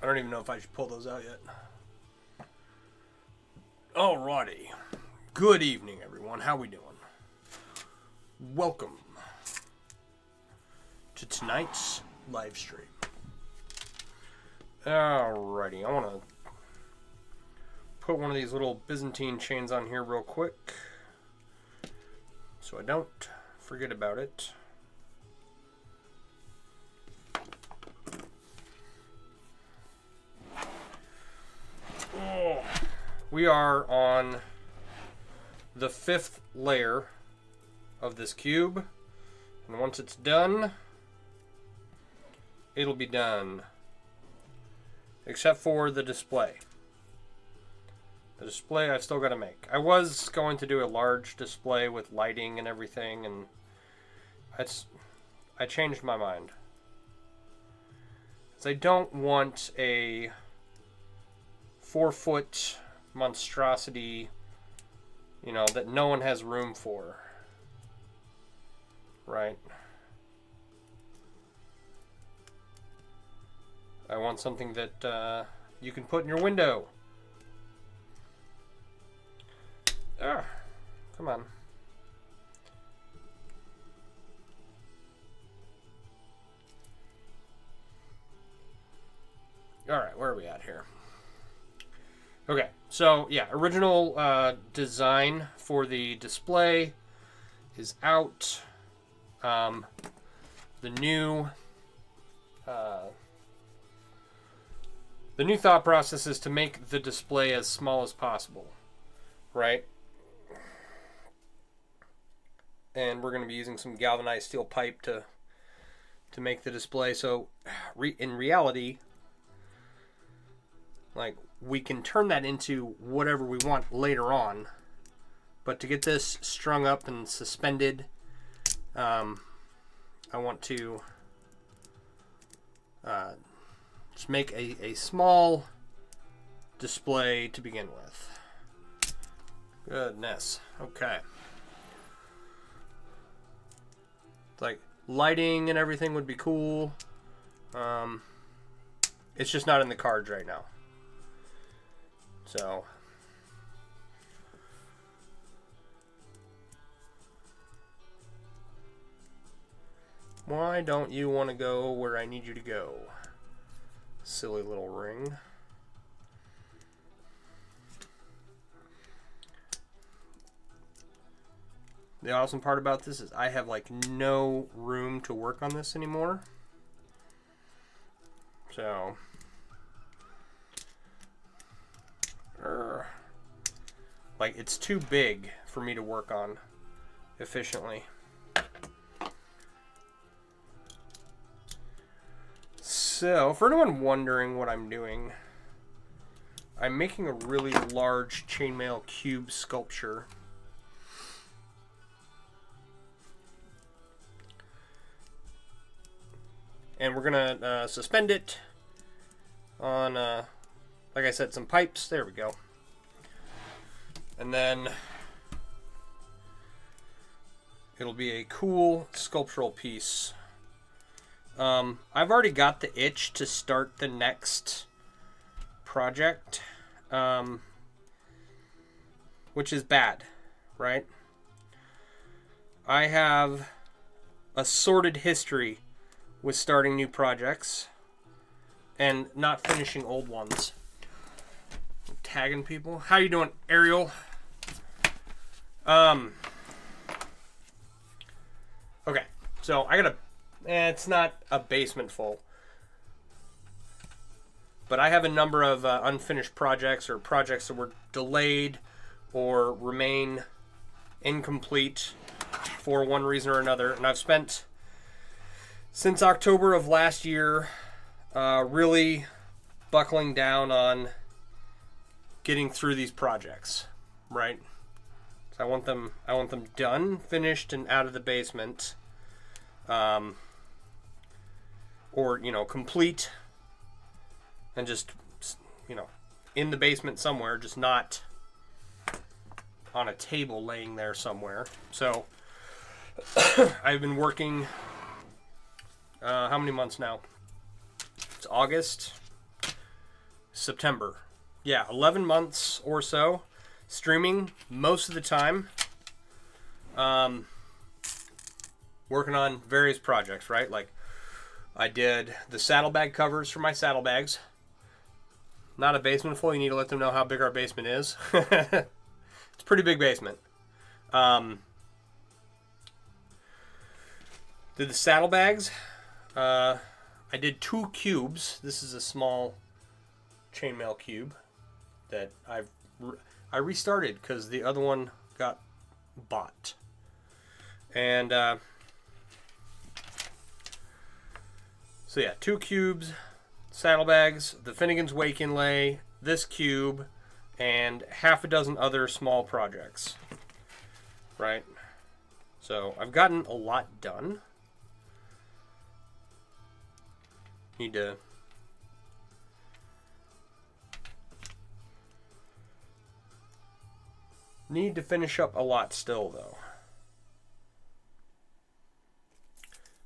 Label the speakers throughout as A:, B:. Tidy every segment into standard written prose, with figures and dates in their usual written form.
A: don't even know if I should pull those out yet. Alrighty. Good evening, everyone. How we doing? Welcome to tonight's live stream. Alrighty. I want to put one of these little Byzantine chains on here real quick so I don't forget about it. Oh, we are on the 5th layer of this cube, and once it's done, it'll be done. Except for the display. The display I've still got to make. I was going to do a large display with lighting and everything, and I changed my mind. Because I don't want a 4-foot monstrosity, you know, that no one has room for. Right? I want something that you can put in your window. Come on. Alright, where are we at here? Okay, so yeah, original design for the display is out. The new thought process is to make the display as small as possible, right? And we're going to be using some galvanized steel pipe to make the display. So in reality, like, we can turn that into whatever we want later on. But to get this strung up and suspended, I want to just make a small display to begin with. Goodness. Okay. Like, lighting and everything would be cool. It's just not in the cards right now. So why don't you want to go where I need you to go? Silly little ring. The awesome part about this is I have like no room to work on this anymore. So like, it's too big for me to work on efficiently. So, for anyone wondering what I'm doing, I'm making a really large chainmail cube sculpture. And we're going to suspend it on, like I said, some pipes. There we go. And then it'll be a cool sculptural piece. I've already got the itch to start the next project, which is bad, right? I have a sordid history with starting new projects and not finishing old ones. I'm tagging people. How you doing, Ariel? Okay, so I gotta. It's not a basement full, but I have a number of unfinished projects or projects that were delayed or remain incomplete for one reason or another, and I've spent since October of last year really buckling down on getting through these projects, right? So I want them done, finished, and out of the basement, or, you know, complete and just, you know, in the basement somewhere, just not on a table laying there somewhere. So I've been working, how many months now? It's August. September. Yeah, 11 months or so. Streaming most of the time. Working on various projects, right? Like, I did the saddlebag covers for my saddlebags. Not a basement full. You need to let them know how big our basement is. It's a pretty big basement. Did the saddlebags. I did 2 cubes. This is a small chainmail cube that I restarted because the other one got bought. And so yeah, 2 cubes, saddlebags, the Finnegan's Wake inlay, this cube, and half a dozen other small projects. Right? So I've gotten a lot done. Need to finish up a lot still, though.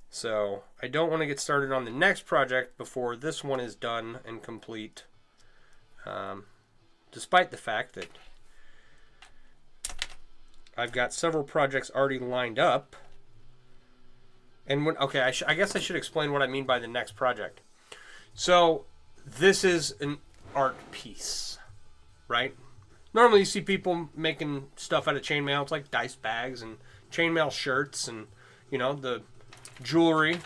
A: So I don't want to get started on the next project before this one is done and complete. Despite the fact that I've got several projects already lined up. And I guess I should explain what I mean by the next project. So this is an art piece, right? Normally you see people making stuff out of chainmail. It's like dice bags and chainmail shirts and, you know, the jewelry,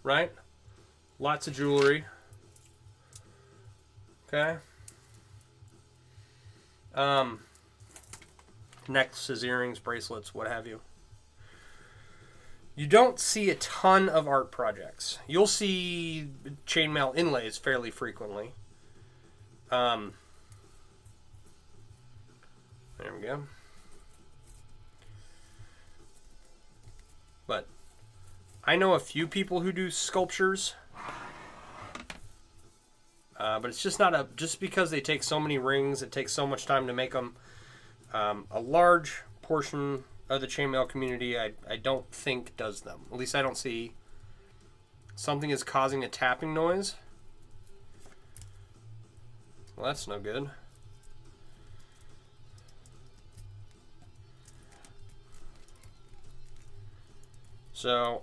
A: right? Lots of jewelry. Okay. Necklaces, earrings, bracelets, what have you. You don't see a ton of art projects. You'll see chainmail inlays fairly frequently. There we go. But I know a few people who do sculptures. But it's just not just because they take so many rings, it takes so much time to make them. A large portion of the chainmail community, I don't think does them. At least I don't see. Something is causing a tapping noise. Well, that's no good. So,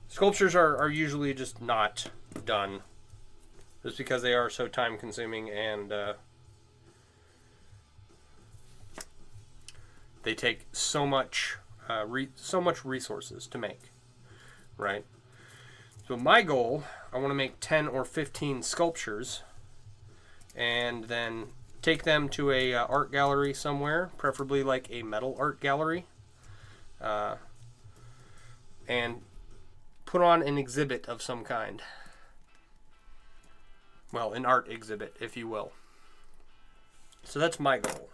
A: sculptures are usually just not done. Just because they are so time consuming and they take so much resources to make, right? So my goal, I want to make 10 or 15 sculptures and then take them to a art gallery somewhere, preferably like a metal art gallery, and put on an exhibit of some kind. Well, an art exhibit, if you will. So that's my goal.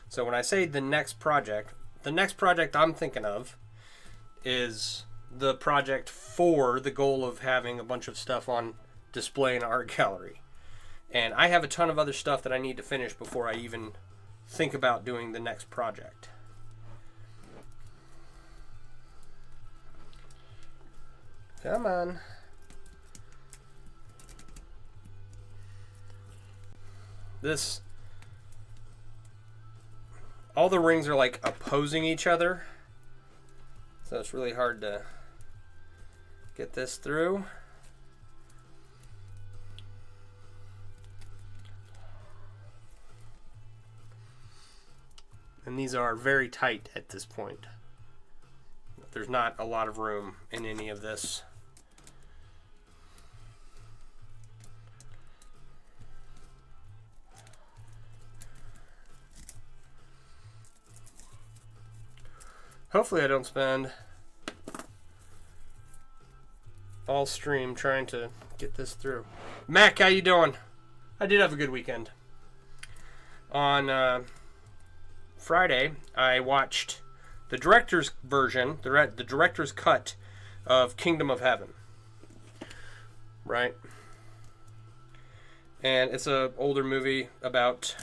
A: So when I say the next project I'm thinking of is the project for the goal of having a bunch of stuff on display in an art gallery. And I have a ton of other stuff that I need to finish before I even think about doing the next project. Come on. All the rings are like opposing each other, so it's really hard to get this through. And these are very tight at this point. There's not a lot of room in any of this. Hopefully I don't spend all stream trying to get this through. Mac, how you doing? I did have a good weekend. On Friday, I watched the director's version, the director's cut of Kingdom of Heaven. Right? And it's an older movie about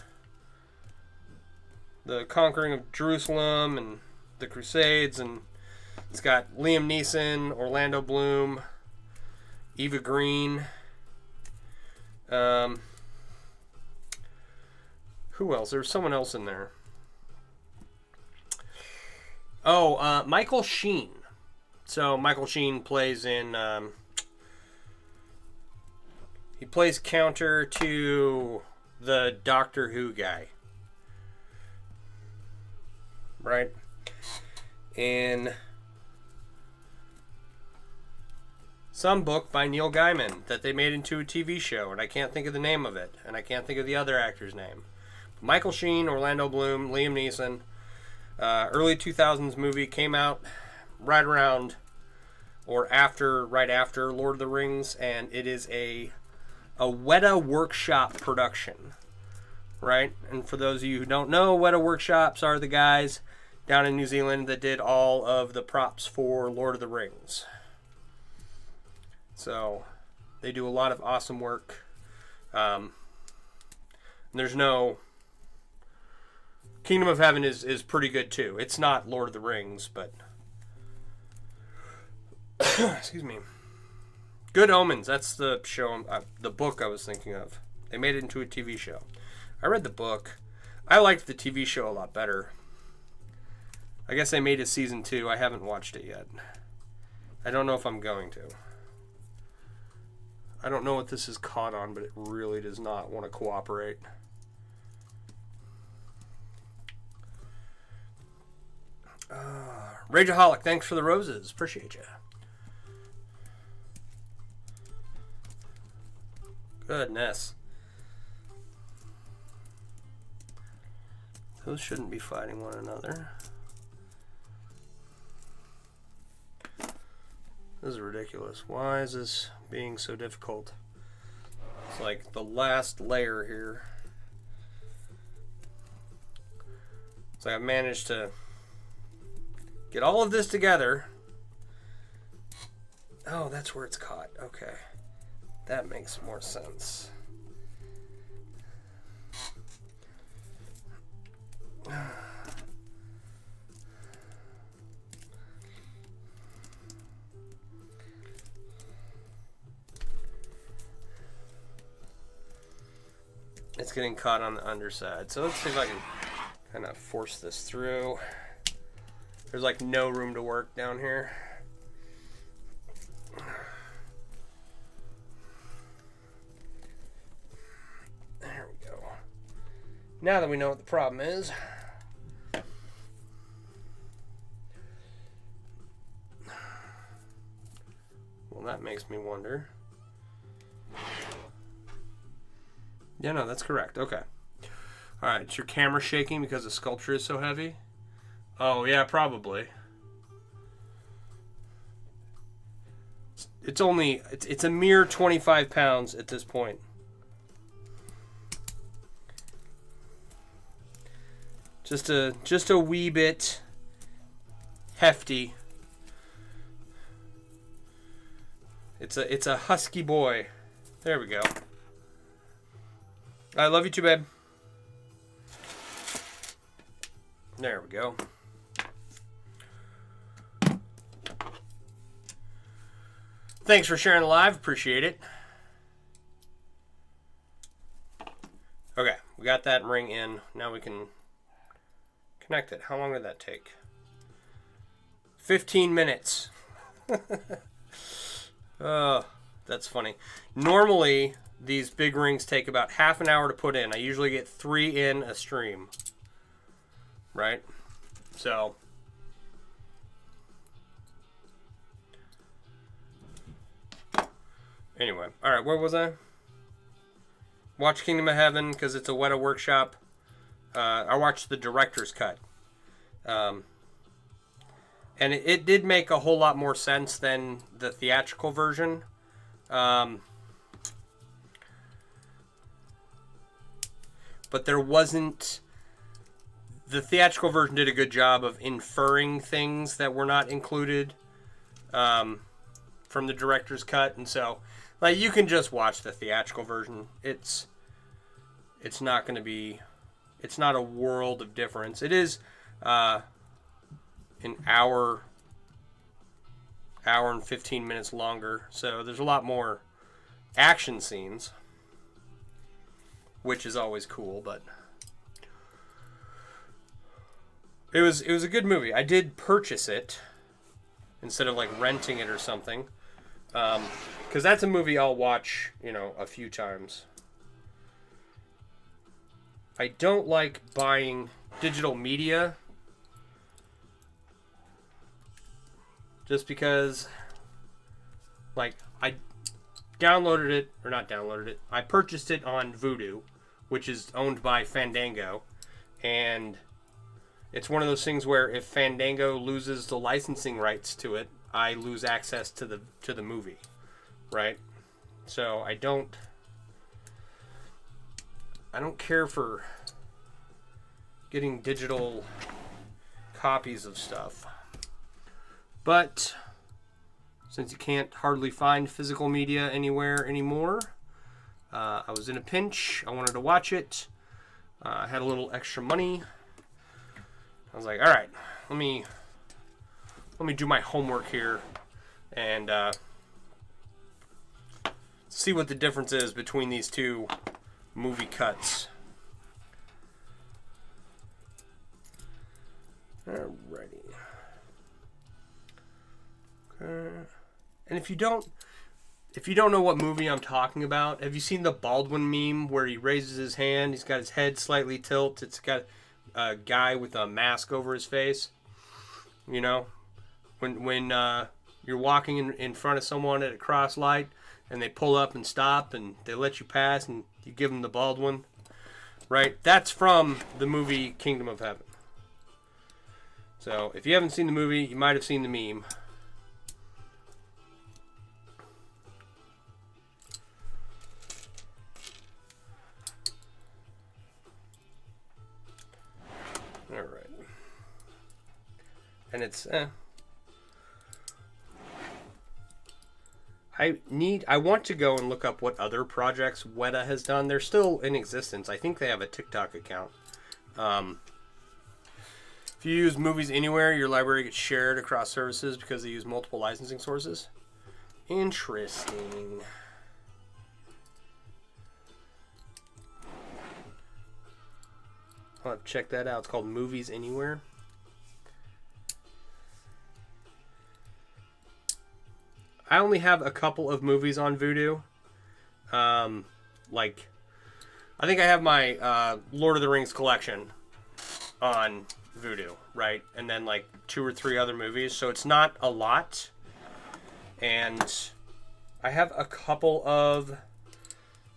A: the conquering of Jerusalem and the Crusades, and it's got Liam Neeson, Orlando Bloom, Eva Green, Who else? There's someone else in there. Oh, Michael Sheen. So Michael Sheen plays in. He plays counter to the Doctor Who guy, right? In some book by Neil Gaiman that they made into a TV show, and I can't think of the name of it, and I can't think of the other actor's name. Michael Sheen, Orlando Bloom, Liam Neeson. Early 2000s movie, came out right around or right after Lord of the Rings, and it is a Weta Workshop production, right? And for those of you who don't know, Weta Workshops are the guys down in New Zealand that did all of the props for Lord of the Rings. So they do a lot of awesome work. There's no... Kingdom of Heaven is pretty good too. It's not Lord of the Rings, but... Excuse me. Good Omens, that's the show, the book I was thinking of. They made it into a TV show. I read the book. I liked the TV show a lot better. I guess they made a season 2. I haven't watched it yet. I don't know if I'm going to. I don't know what this is caught on, but it really does not want to cooperate. Rageaholic, thanks for the roses. Appreciate you. Goodness. Those shouldn't be fighting one another. This is ridiculous. Why is this being so difficult? It's like the last layer here. So I've managed to get all of this together. Oh, that's where it's caught. Okay. That makes more sense. It's getting caught on the underside. So let's see if I can kind of force this through. There's like no room to work down here. There we go. Now that we know what the problem is. Well, that makes me wonder. Yeah, no, that's correct. Okay. All right, is your camera shaking because the sculpture is so heavy? Oh, yeah, probably. It's only, it's a mere 25 pounds at this point. Just a wee bit hefty. It's a husky boy. There we go. I love you too, babe. There we go. Thanks for sharing the live. Appreciate it. Okay, we got that ring in. Now we can connect it. How long did that take? 15 minutes. Oh, that's funny. Normally, these big rings take about half an hour to put in. I usually get 3 in a stream. Right? So... Anyway, alright, where was I? Watch Kingdom of Heaven, because it's a Weta Workshop. I watched the director's cut. And it did make a whole lot more sense than the theatrical version. But there wasn't... The theatrical version did a good job of inferring things that were not included from the director's cut, and so... Like, you can just watch the theatrical version. It's not going to be... It's not a world of difference. It is an hour and 15 minutes longer. So there's a lot more action scenes. which is always cool, but it was a good movie. I did purchase it instead of like renting it or something, because that's a movie I'll watch, you know, a few times. I don't like buying digital media just because, like, I downloaded it, or not downloaded it, I purchased it on Vudu, which is owned by Fandango, and it's one of those things where if Fandango loses the licensing rights to it, I lose access to the movie, right? So I don't care for getting digital copies of stuff. But since you can't hardly find physical media anywhere anymore, I was in a pinch. I wanted to watch it. I had a little extra money. I was like, all right, let me do my homework here and see what the difference is between these two movie cuts. Alrighty. Okay. And if you don't know what movie I'm talking about, have you seen the Baldwin meme where he raises his hand? He's got his head slightly tilted. It's got a guy with a mask over his face. You know, when you're walking in front of someone at a cross light and they pull up and stop and they let you pass and you give them the Baldwin, right? That's from the movie Kingdom of Heaven. So if you haven't seen the movie, you might have seen the meme. All right. And it's I want to go and look up what other projects Weta has done. They're still in existence. I think they have a TikTok account. If you use Movies Anywhere, your library gets shared across services because they use multiple licensing sources. Interesting. I'll have to check that out. It's called Movies Anywhere. I only have a couple of movies on Vudu. Like, I think I have my Lord of the Rings collection on Vudu, right? And then like 2 or 3 other movies. So it's not a lot. And I have a couple of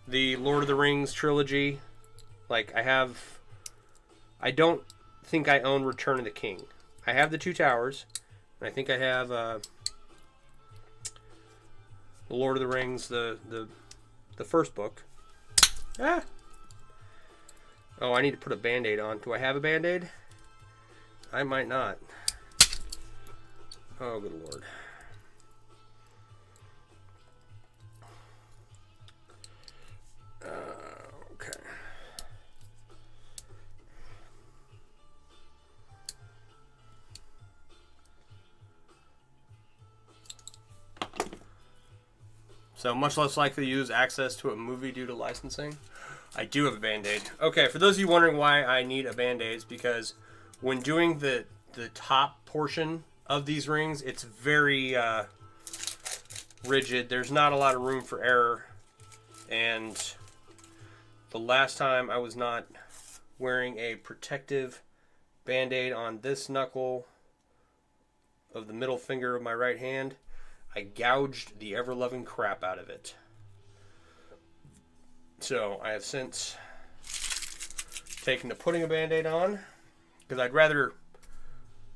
A: the Lord of the Rings trilogy. Like I don't think I own Return of the King. I have the Two Towers. And I think I have the Lord of the Rings, the first book. Ah! Oh, I need to put a Band-Aid on. Do I have a Band-Aid? I might not. Oh, good Lord. Okay. So much less likely to use access to a movie due to licensing. I do have a Band-Aid. Okay, for those of you wondering why I need a Band-Aid, it's because when doing the top portion of these rings, it's very rigid. There's not a lot of room for error. And the last time I was not wearing a protective Band-Aid on this knuckle of the middle finger of my right hand, I gouged the ever-loving crap out of it. So I have since taken to putting a Band-Aid on, because I'd rather,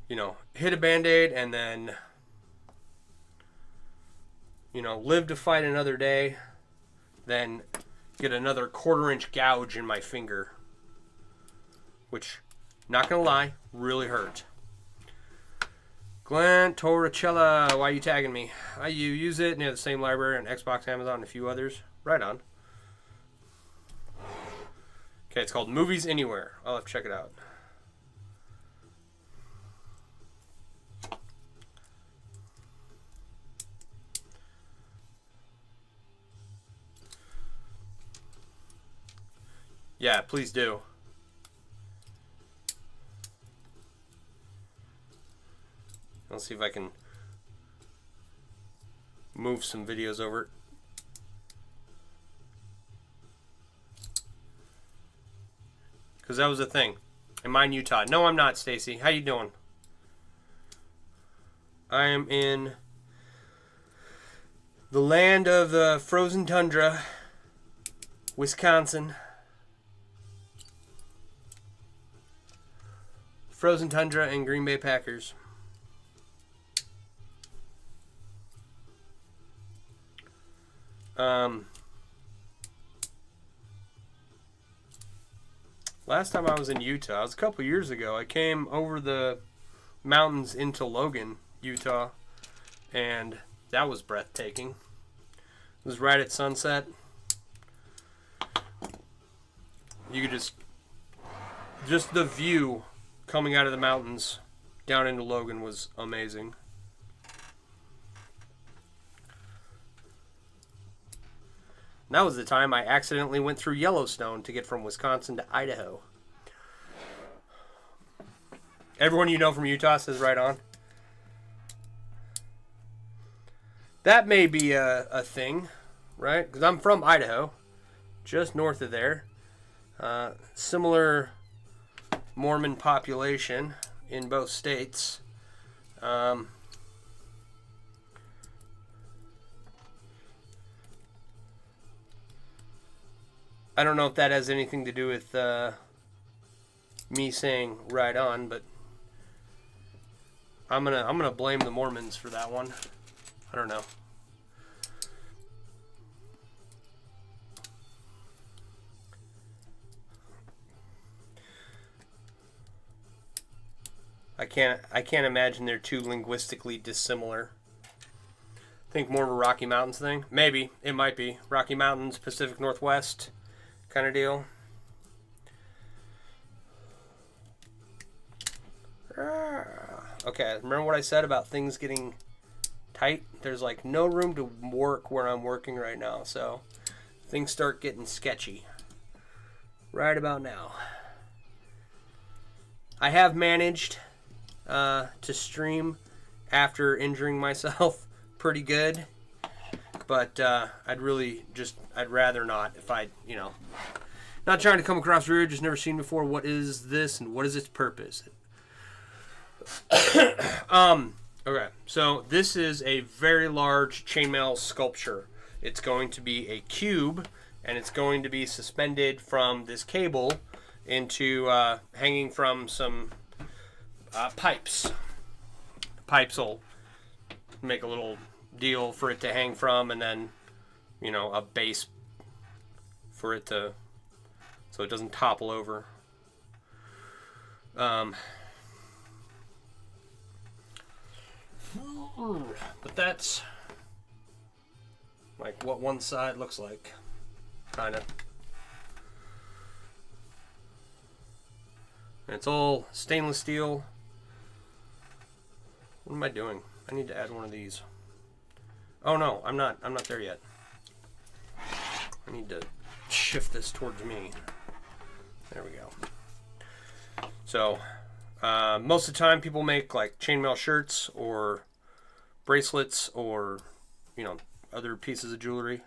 A: you know, hit a Band-Aid and then, you know, live to fight another day than get another 1/4-inch gouge in my finger, which, not gonna lie, really hurt. Glenn Torricella, why are you tagging me? You use it near the same library on Xbox, Amazon, and a few others. Right on. Okay, it's called Movies Anywhere. I'll have to check it out. Yeah, please do. Let's see if I can move some videos over. Because that was a thing. Am I in Utah? No, I'm not, Stacy. How you doing? I am in the land of the frozen tundra, Wisconsin. Frozen tundra and Green Bay Packers. Last time I was in Utah, it was a couple years ago. I came over the mountains into Logan, Utah, and that was breathtaking. It was right at sunset. You could just the view coming out of the mountains down into Logan was amazing. And that was the time I accidentally went through Yellowstone to get from Wisconsin to Idaho. Everyone you know from Utah says right on. That may be a thing, right? Because I'm from Idaho, just north of there. Similar Mormon population in both states. I don't know if that has anything to do with me saying right on, but I'm gonna blame the Mormons for that one. I don't know. I can't imagine they're too linguistically dissimilar. Think more of a Rocky Mountains thing? Maybe. It might be. Rocky Mountains, Pacific Northwest kind of deal. Okay, remember what I said about things getting tight? There's like no room to work where I'm working right now, so things start getting sketchy right about now. I have managed to stream after injuring myself pretty good, but I'd rather not. If I, not trying to come across rude, just never seen before. What is this and what is its purpose? Okay, so this is a very large chainmail sculpture. It's going to be a cube, and it's going to be suspended from this cable into hanging from some pipes. Pipes will make a little deal for it to hang from, and then, a base for it to, so it doesn't topple over. But that's like what one side looks like, kind of. And it's all stainless steel. What am I doing? I need to add one of these. Oh no, I'm not there yet. I need to shift this towards me. There we go. So, most of the time people make like chainmail shirts or bracelets or, other pieces of jewelry.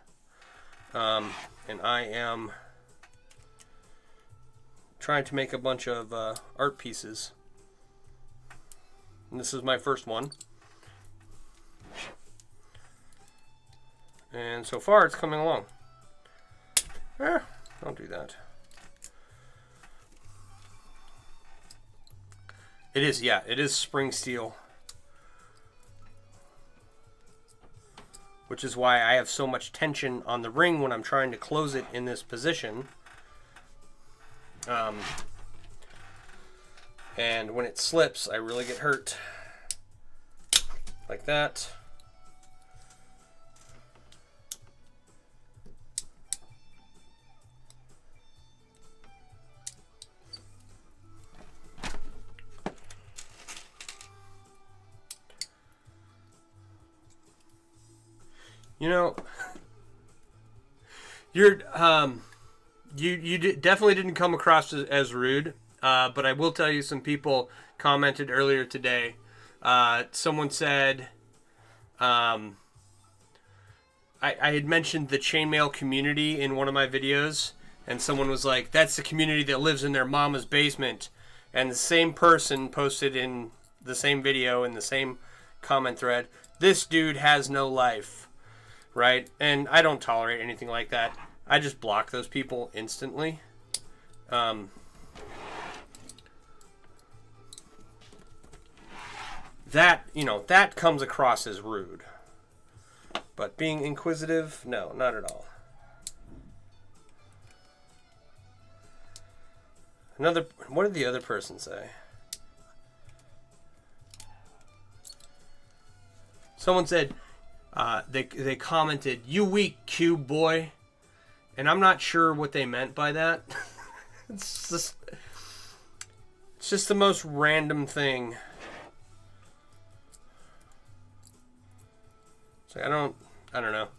A: And I am trying to make a bunch of art pieces. And this is my first one. And so far it's coming along. Don't do that. It is spring steel. Which is why I have so much tension on the ring when I'm trying to close it in this position. And when it slips, I really get hurt. Like that. definitely didn't come across as rude, but I will tell you some people commented earlier today. Someone said, I had mentioned the chainmail community in one of my videos, and someone was like, that's the community that lives in their mama's basement. And the same person posted in the same video, in the same comment thread, this dude has no life, right? And I don't tolerate anything like that. I just block those people instantly. That comes across as rude. But being inquisitive, no, not at all. What did the other person say? Someone said, they commented, "You weak cube boy," and I'm not sure what they meant by that. It's just the most random thing. It's like, I don't know.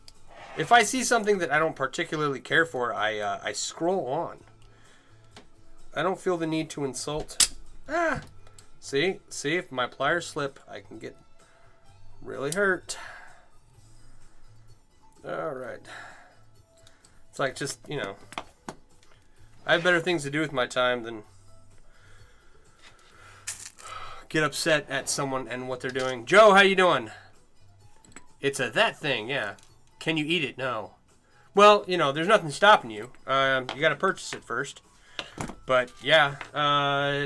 A: If I see something that I don't particularly care for, I scroll on. I don't feel the need to insult. See, if my pliers slip, I can get really hurt. All right. It's like, just, I have better things to do with my time than get upset at someone and what they're doing. Joe, how you doing? It's that thing, yeah. Can you eat it? No. Well, there's nothing stopping you. You got to purchase it first. But yeah,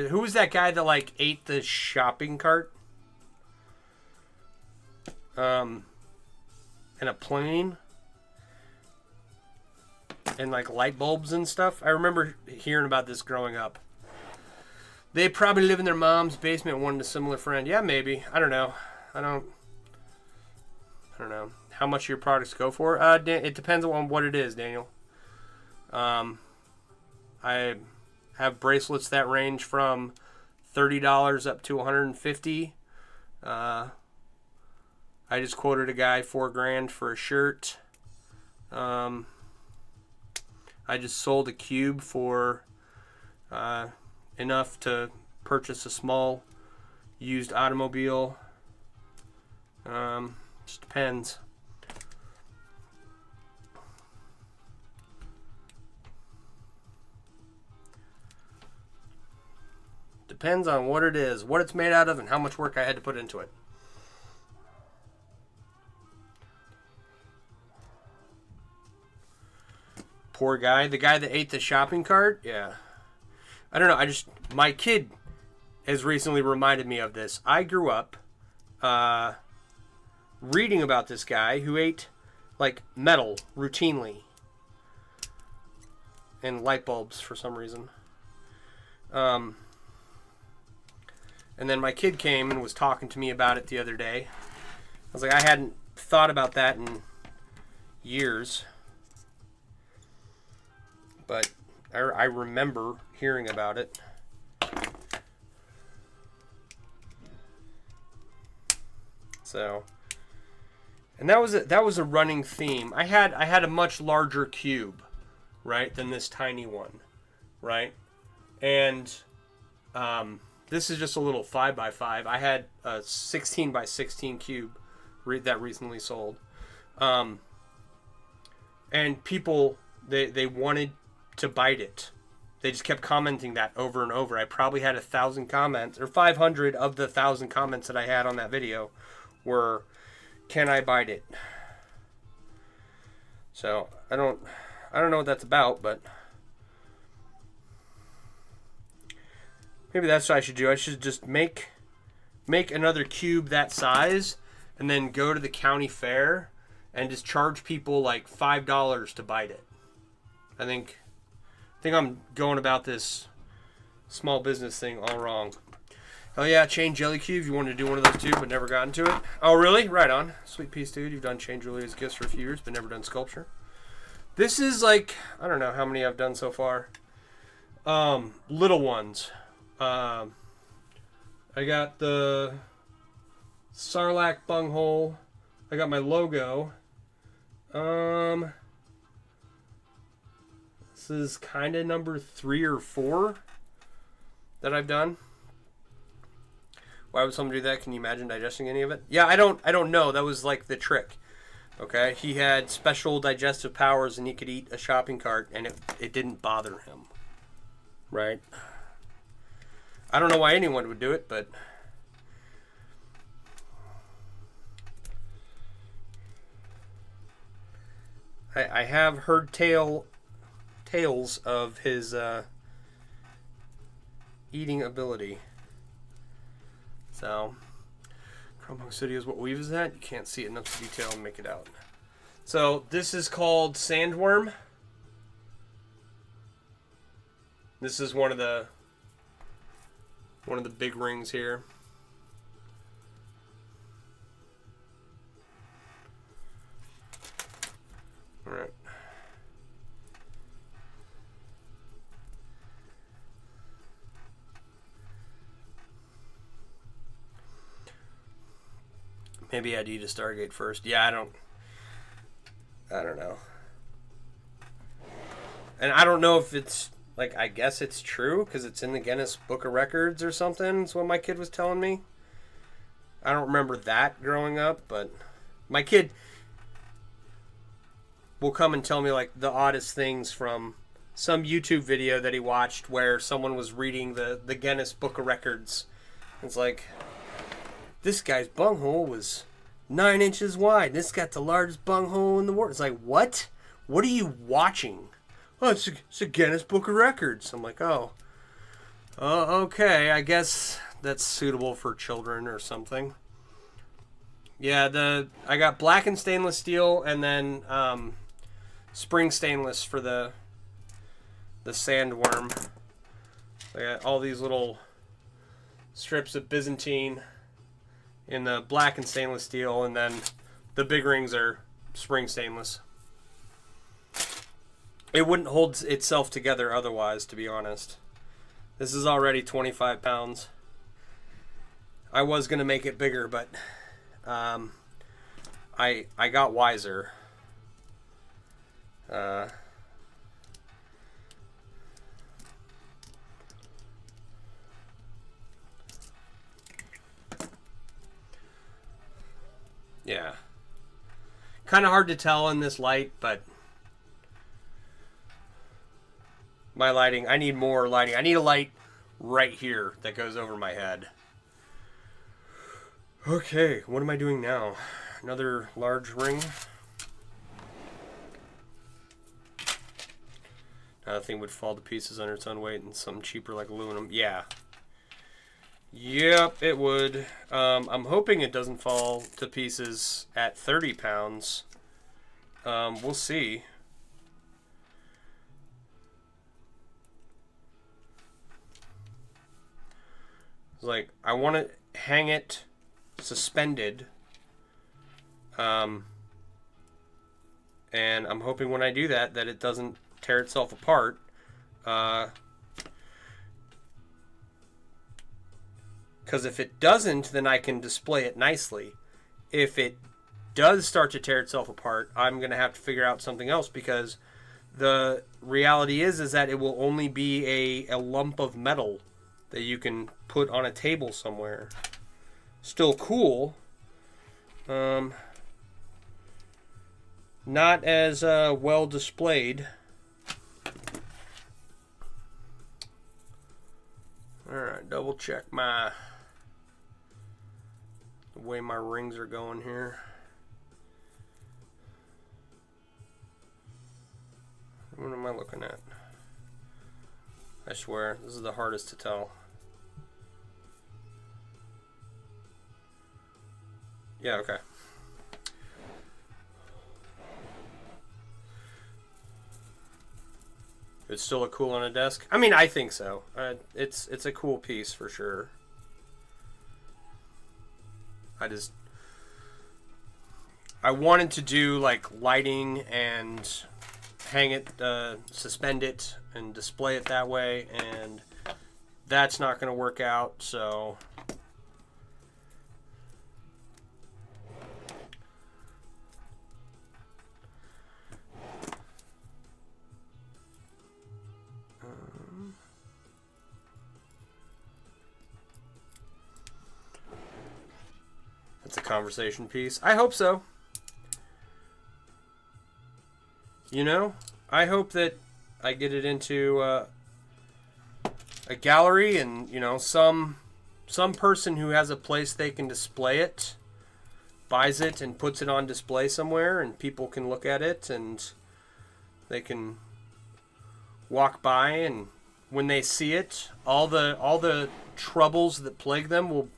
A: who was that guy that ate the shopping cart? And a plane? And light bulbs and stuff? I remember hearing about this growing up. They probably live in their mom's basement, wanted a similar friend. Yeah, maybe. I don't know. I don't know. How much your products go for? It depends on what it is, Daniel. I have bracelets that range from $30 up to $150. I just quoted a guy $4,000 for a shirt. I just sold a cube for enough to purchase a small used automobile. Just depends. Depends on what it is, what it's made out of, and how much work I had to put into it. Poor guy. The guy that ate the shopping cart? Yeah. I don't know. My kid has recently reminded me of this. I grew up reading about this guy who ate metal routinely and light bulbs for some reason. And then my kid came and was talking to me about it the other day. I was like, I hadn't thought about that in years. But I remember hearing about it. So, and that was a running theme. I had a much larger cube, right, than this tiny one, right? And this is just a little 5x5. I had a 16x16 cube that recently sold. And people, they wanted to bite it. They just kept commenting that over and over. I probably had 1,000 comments, or 500 of the 1,000 comments that I had on that video were, can I bite it? So I don't know what that's about, but maybe that's what I should do. I should just make another cube that size and then go to the county fair and just charge people $5 to bite it. I think I'm going about this small business thing all wrong. Oh yeah, chain jelly cubes. You wanted to do one of those too, but never gotten to it. Oh really? Right on. Sweet piece, dude. You've done chain jewelry as gifts for a few years, but never done sculpture. This is I don't know how many I've done so far. Little ones. I got the Sarlacc bunghole. I got my logo. Let's This is kind of number 3 or 4 that I've done. Why would someone do that? Can you imagine digesting any of it? Yeah, I don't know. That was like the trick. Okay, he had special digestive powers and he could eat a shopping cart and it didn't bother him. Right? I don't know why anyone would do it, but I have heard tales of his eating ability. So, Chromebook Studios, what weave is that? You can't see it enough detail and make it out. So, this is called SandWyrm. This is one of the big rings here. All right. Maybe I'd eat a Stargate first. Yeah, I don't know. And I don't know if it's, like, I guess it's true because it's in the Guinness Book of Records or something. That's what my kid was telling me. I don't remember that growing up, but my kid will come and tell me, like, the oddest things from some YouTube video that he watched where someone was reading the Guinness Book of Records. It's like, this guy's bunghole was 9 inches wide. This got the largest bunghole in the world. It's like, what? What are you watching? Oh, it's a Guinness Book of Records. I'm like, oh, okay. I guess that's suitable for children or something. Yeah, I got blackened stainless steel and then spring stainless for the SandWyrm. I got all these little strips of Byzantine in the black and stainless steel, and then the big rings are spring stainless. It wouldn't hold itself together otherwise, to be honest. This is already 25 pounds. I was going to make it bigger, but I got wiser. Yeah. Kind of hard to tell in this light, but my lighting, I need more lighting. I need a light right here that goes over my head. Okay, what am I doing now? Another large ring. That thing would fall to pieces under its own weight, and something cheaper like aluminum. Yeah. Yep, it would. I'm hoping it doesn't fall to pieces at 30 pounds. We'll see. Like, I want to hang it suspended. And I'm hoping when I do that it doesn't tear itself apart. Because if it doesn't, then I can display it nicely. If it does start to tear itself apart, I'm going to have to figure out something else, because the reality is that it will only be a lump of metal that you can put on a table somewhere. Still cool. Not as well displayed. Alright, double check the way my rings are going here. What am I looking at? I swear, this is the hardest to tell. Yeah, okay. It's still look cool on a desk? I mean, I think so. It's a cool piece for sure. I wanted to do like lighting and hang it, suspend it and display it that way, and that's not going to work out, so That's a conversation piece. I hope so. You know, I hope that I get it into a gallery, and you know, some person who has a place they can display it buys it and puts it on display somewhere, and people can look at it and they can walk by, and when they see it, all the troubles that plague them will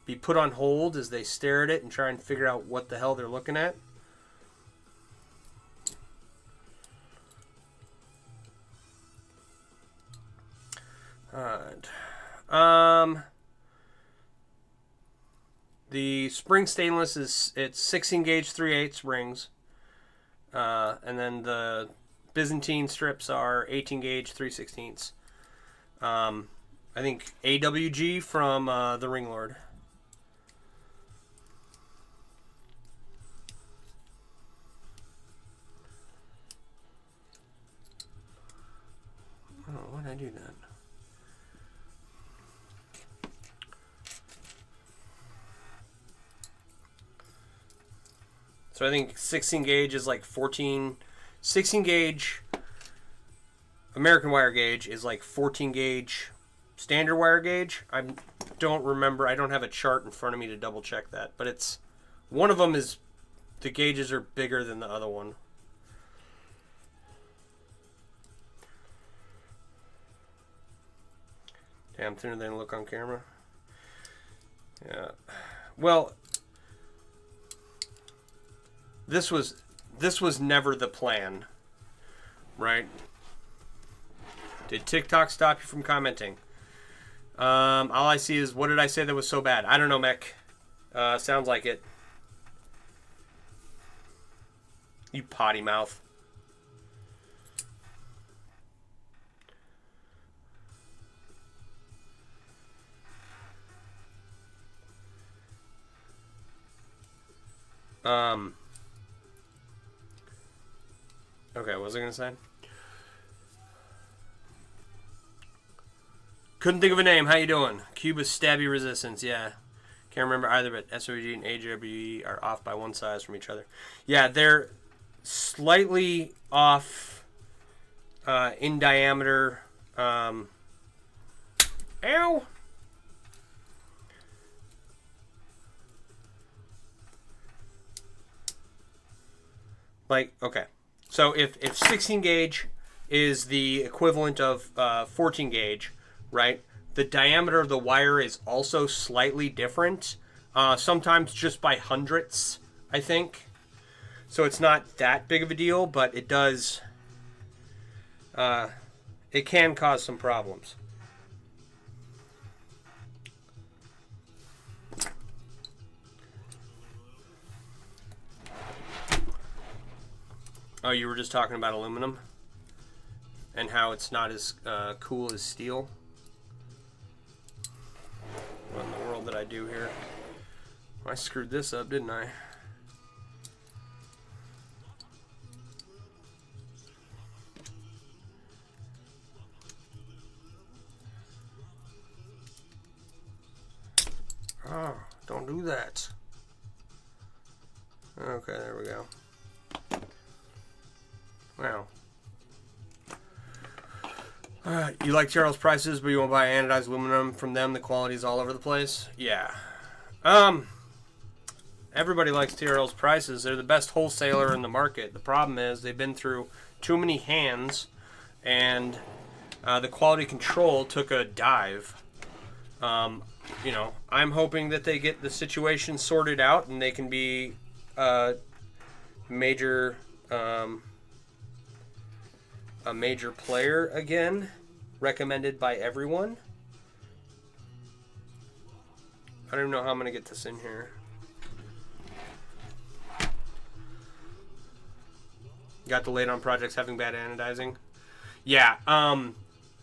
A: be put on hold as they stare at it and try and figure out what the hell they're looking at. Alright. The spring stainless it's 16 gauge 3/8 rings. And then the Byzantine strips are 18 gauge 3/16. I think AWG from the Ring Lord. Oh, why did I do that? So I think 16 gauge is like 14. 16 gauge American wire gauge is like 14 gauge standard wire gauge. I don't remember. I don't have a chart in front of me to double check that. But it's one of them is the gauges are bigger than the other one. Damn, thinner than look on camera. Yeah. Well, this was never the plan, right? Did TikTok stop you from commenting? All I see is, what did I say that was so bad? I don't know, Mech. Sounds like it. You potty mouth. Okay, what was I going to say? Couldn't think of a name. How you doing? Cuba Stabby Resistance, yeah. Can't remember either, but SOG and AWE are off by one size from each other. Yeah, they're slightly off in diameter. Ow! Like, okay. So if 16 gauge is the equivalent of 14 gauge, right? The diameter of the wire is also slightly different. Sometimes just by hundredths, I think. So it's not that big of a deal, but it does... it can cause some problems. Oh, you were just talking about aluminum and how it's not as cool as steel. What in the world did I do here? I screwed this up, didn't I? Oh, don't do that. Okay, there we go. Wow. You like Charles Prices, but you won't buy anodized aluminum from them. The quality's all over the place. Yeah. Everybody likes TRL's Prices. They're the best wholesaler in the market. The problem is they've been through too many hands, and the quality control took a dive. You know, I'm hoping that they get the situation sorted out and they can be major... a major player again, recommended by everyone. I don't even know how I'm going to get this in here. Got delayed on projects having bad anodizing. Yeah,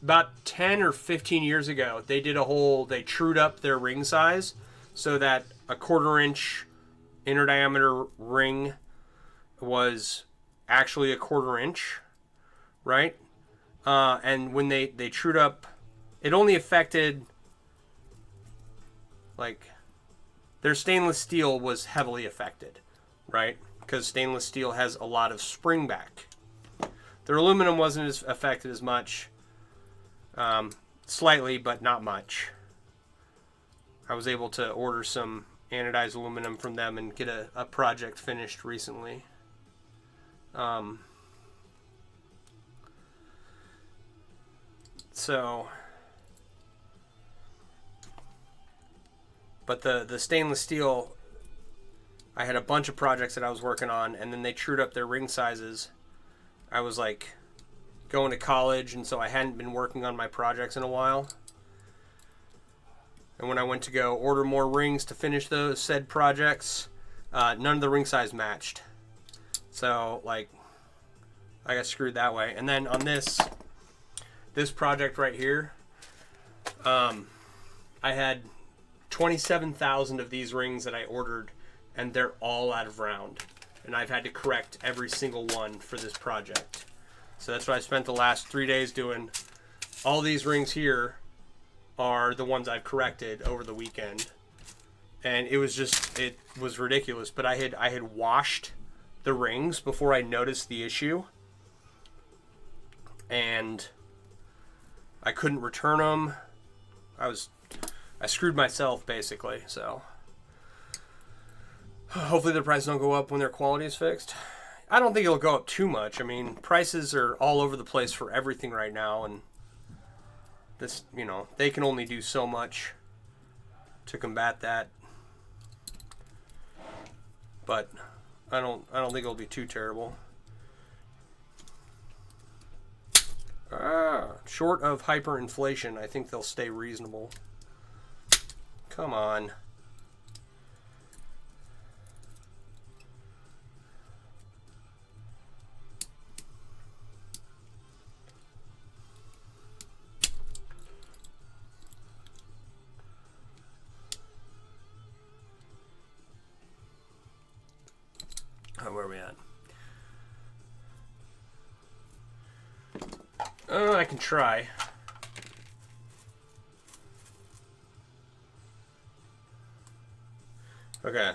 A: about 10 or 15 years ago, they did they trued up their ring size so that a 1/4 inch inner diameter ring was actually a 1/4 inch. Right? And when they trued up, it only affected, like, their stainless steel was heavily affected, right? Because stainless steel has a lot of spring back. Their aluminum wasn't as affected as much, slightly, but not much. I was able to order some anodized aluminum from them and get a project finished recently. But the stainless steel, I had a bunch of projects that I was working on, and then they trued up their ring sizes. I was like going to college, and so I hadn't been working on my projects in a while. And when I went to go order more rings to finish those said projects, none of the ring size matched. So, like, I got screwed that way. And then on this project right here, I had 27,000 of these rings that I ordered, and they're all out of round. And I've had to correct every single one for this project. So that's what I spent the last 3 days doing. All these rings here are the ones I've corrected over the weekend. And it was ridiculous. But I had washed the rings before I noticed the issue. And I couldn't return them. I screwed myself, basically. So hopefully the prices don't go up when their quality is fixed. I don't think it'll go up too much. I mean, prices are all over the place for everything right now, and this, they can only do so much to combat that. But I don't think it'll be too terrible. Short of hyperinflation, I think they'll stay reasonable. Come on. Where are we at? I can try. Okay.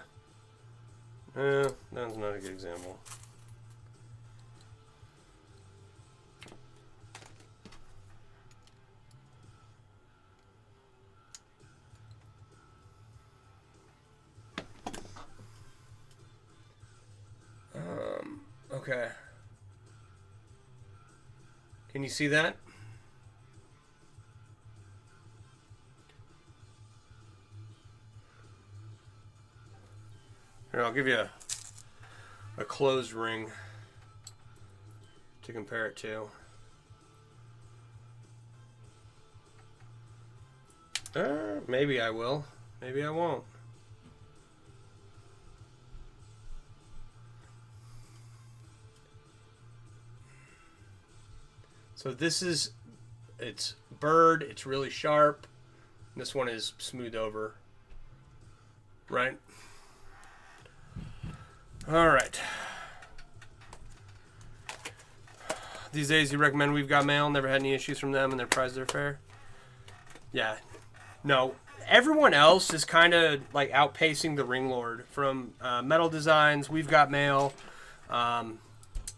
A: That's not a good example. Okay. Can you see that? Here, I'll give you a closed ring to compare it to. Maybe I will. Maybe I won't. So this is, it's bird, it's really sharp. This one is smooth over, right? All right. These days you recommend We've Got Mail? Never had any issues from them and their prices are fair? Yeah. No. Everyone else is kind of like outpacing the Ring Lord. From Metal Designs, We've Got Mail,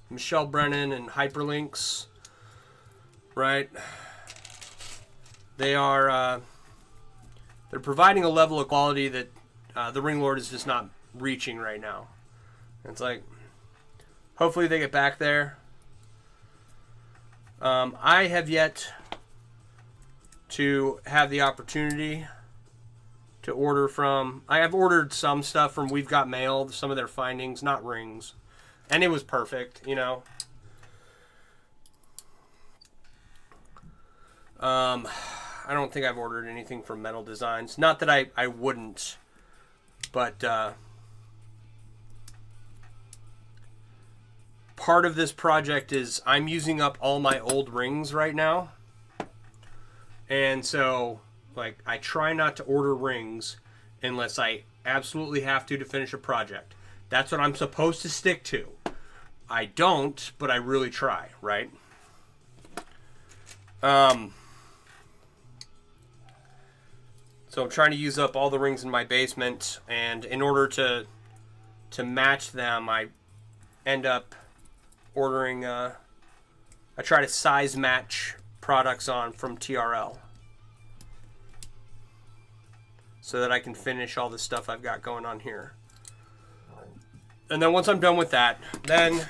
A: Michelle Brennan and Hyperlinks. Right? They are they're providing a level of quality that the Ring Lord is just not reaching right now. It's like, hopefully they get back there. I have yet to have the opportunity to order from. I have ordered some stuff from We've Got Mail, some of their findings, not rings, and it was perfect, I don't think I've ordered anything from Metal Designs. Not that I wouldn't, but part of this project is I'm using up all my old rings right now. And so, like, I try not to order rings unless I absolutely have to finish a project. That's what I'm supposed to stick to. I don't, but I really try, right? So I'm trying to use up all the rings in my basement, and in order to match them, I end up ordering, I try to size match products on from TRL so that I can finish all the stuff I've got going on here. And then once I'm done with that, then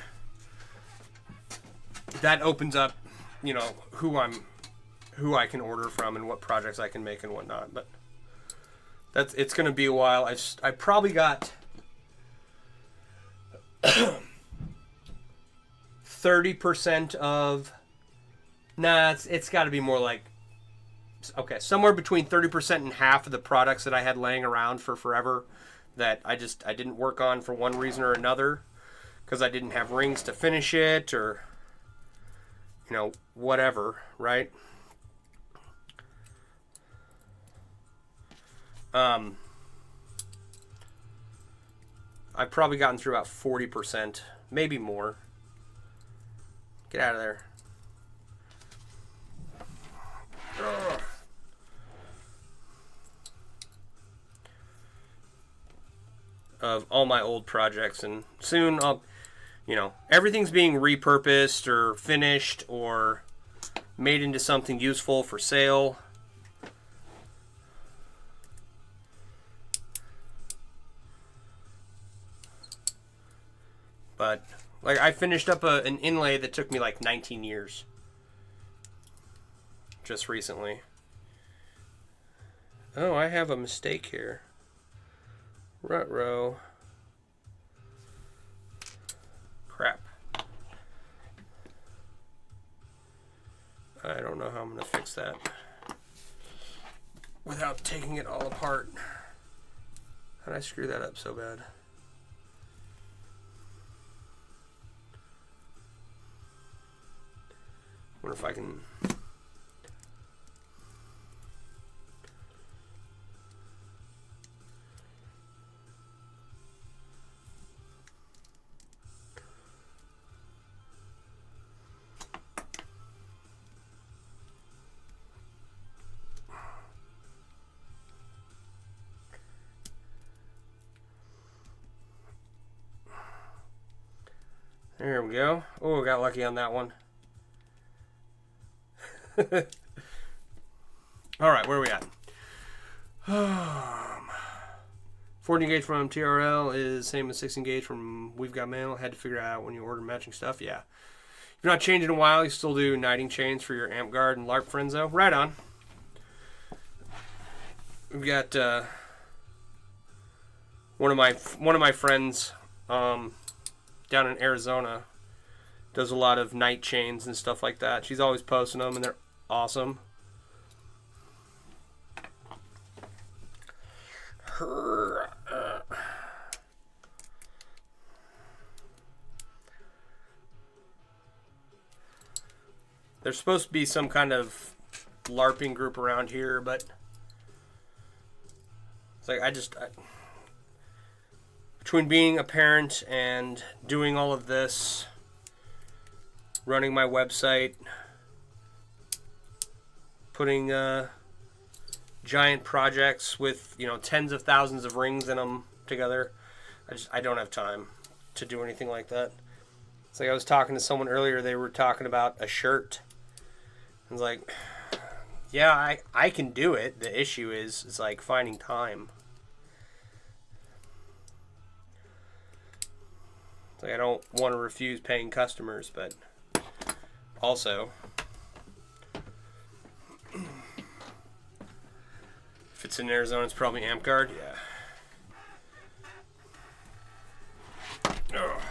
A: that opens up, you know, who I can order from and what projects I can make and whatnot. But it's going to be a while. I probably got 30% of, it's got to be more like, okay, somewhere between 30% and half of the products that I had laying around for forever that I didn't work on for one reason or another, because I didn't have rings to finish it, or, you know, whatever, right? I've probably gotten through about 40%, maybe more. Get out of there. Ugh. Of all my old projects, and soon I'll, you know, everything's being repurposed or finished or made into something useful for sale. But like, I finished up an inlay that took me like 19 years just recently. Oh, I have a mistake here. Ruh-roh. Crap. I don't know how I'm going to fix that without taking it all apart. How did I screw that up so bad? Wonder if I can... There we go. Oh, got lucky on that one. Alright, where are we at? 14 gauge from TRL is same as 16 gauge from We've Got Mail. Had to figure out when you order matching stuff. Yeah. If you're not changing in a while, you still do knighting chains for your amp guard and LARP friends, though. Right on. We've got one of my friends down in Arizona does a lot of night chains and stuff like that. She's always posting them, and they're awesome. There's supposed to be some kind of LARPing group around here, but it's like between being a parent and doing all of this, running my website, putting giant projects with, you know, tens of thousands of rings in them together, I don't have time to do anything like that. It's like I was talking to someone earlier, they were talking about a shirt. I was like, yeah, I can do it. The issue is like finding time. It's like I don't want to refuse paying customers, but also, if it's in Arizona, it's probably amp guard. Yeah. Ugh.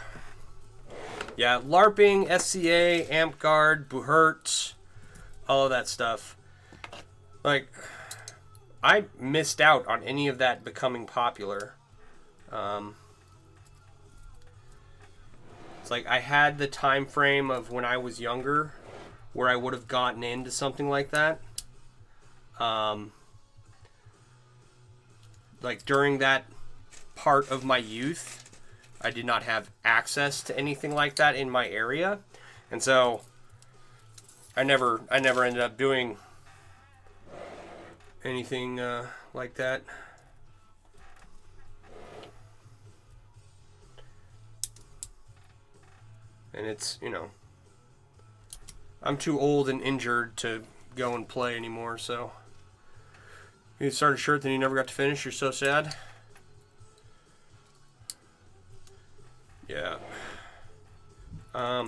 A: Yeah, LARPing, SCA, amp guard, Buhurt, all of that stuff. Like, I missed out on any of that becoming popular. It's like I had the time frame of when I was younger where I would have gotten into something like that. Like during that part of my youth, I did not have access to anything like that in my area. And so I never ended up doing anything like that. And it's, you know, I'm too old and injured to go and play anymore, so. You start a shirt, then you never got to finish. You're so sad. Yeah. I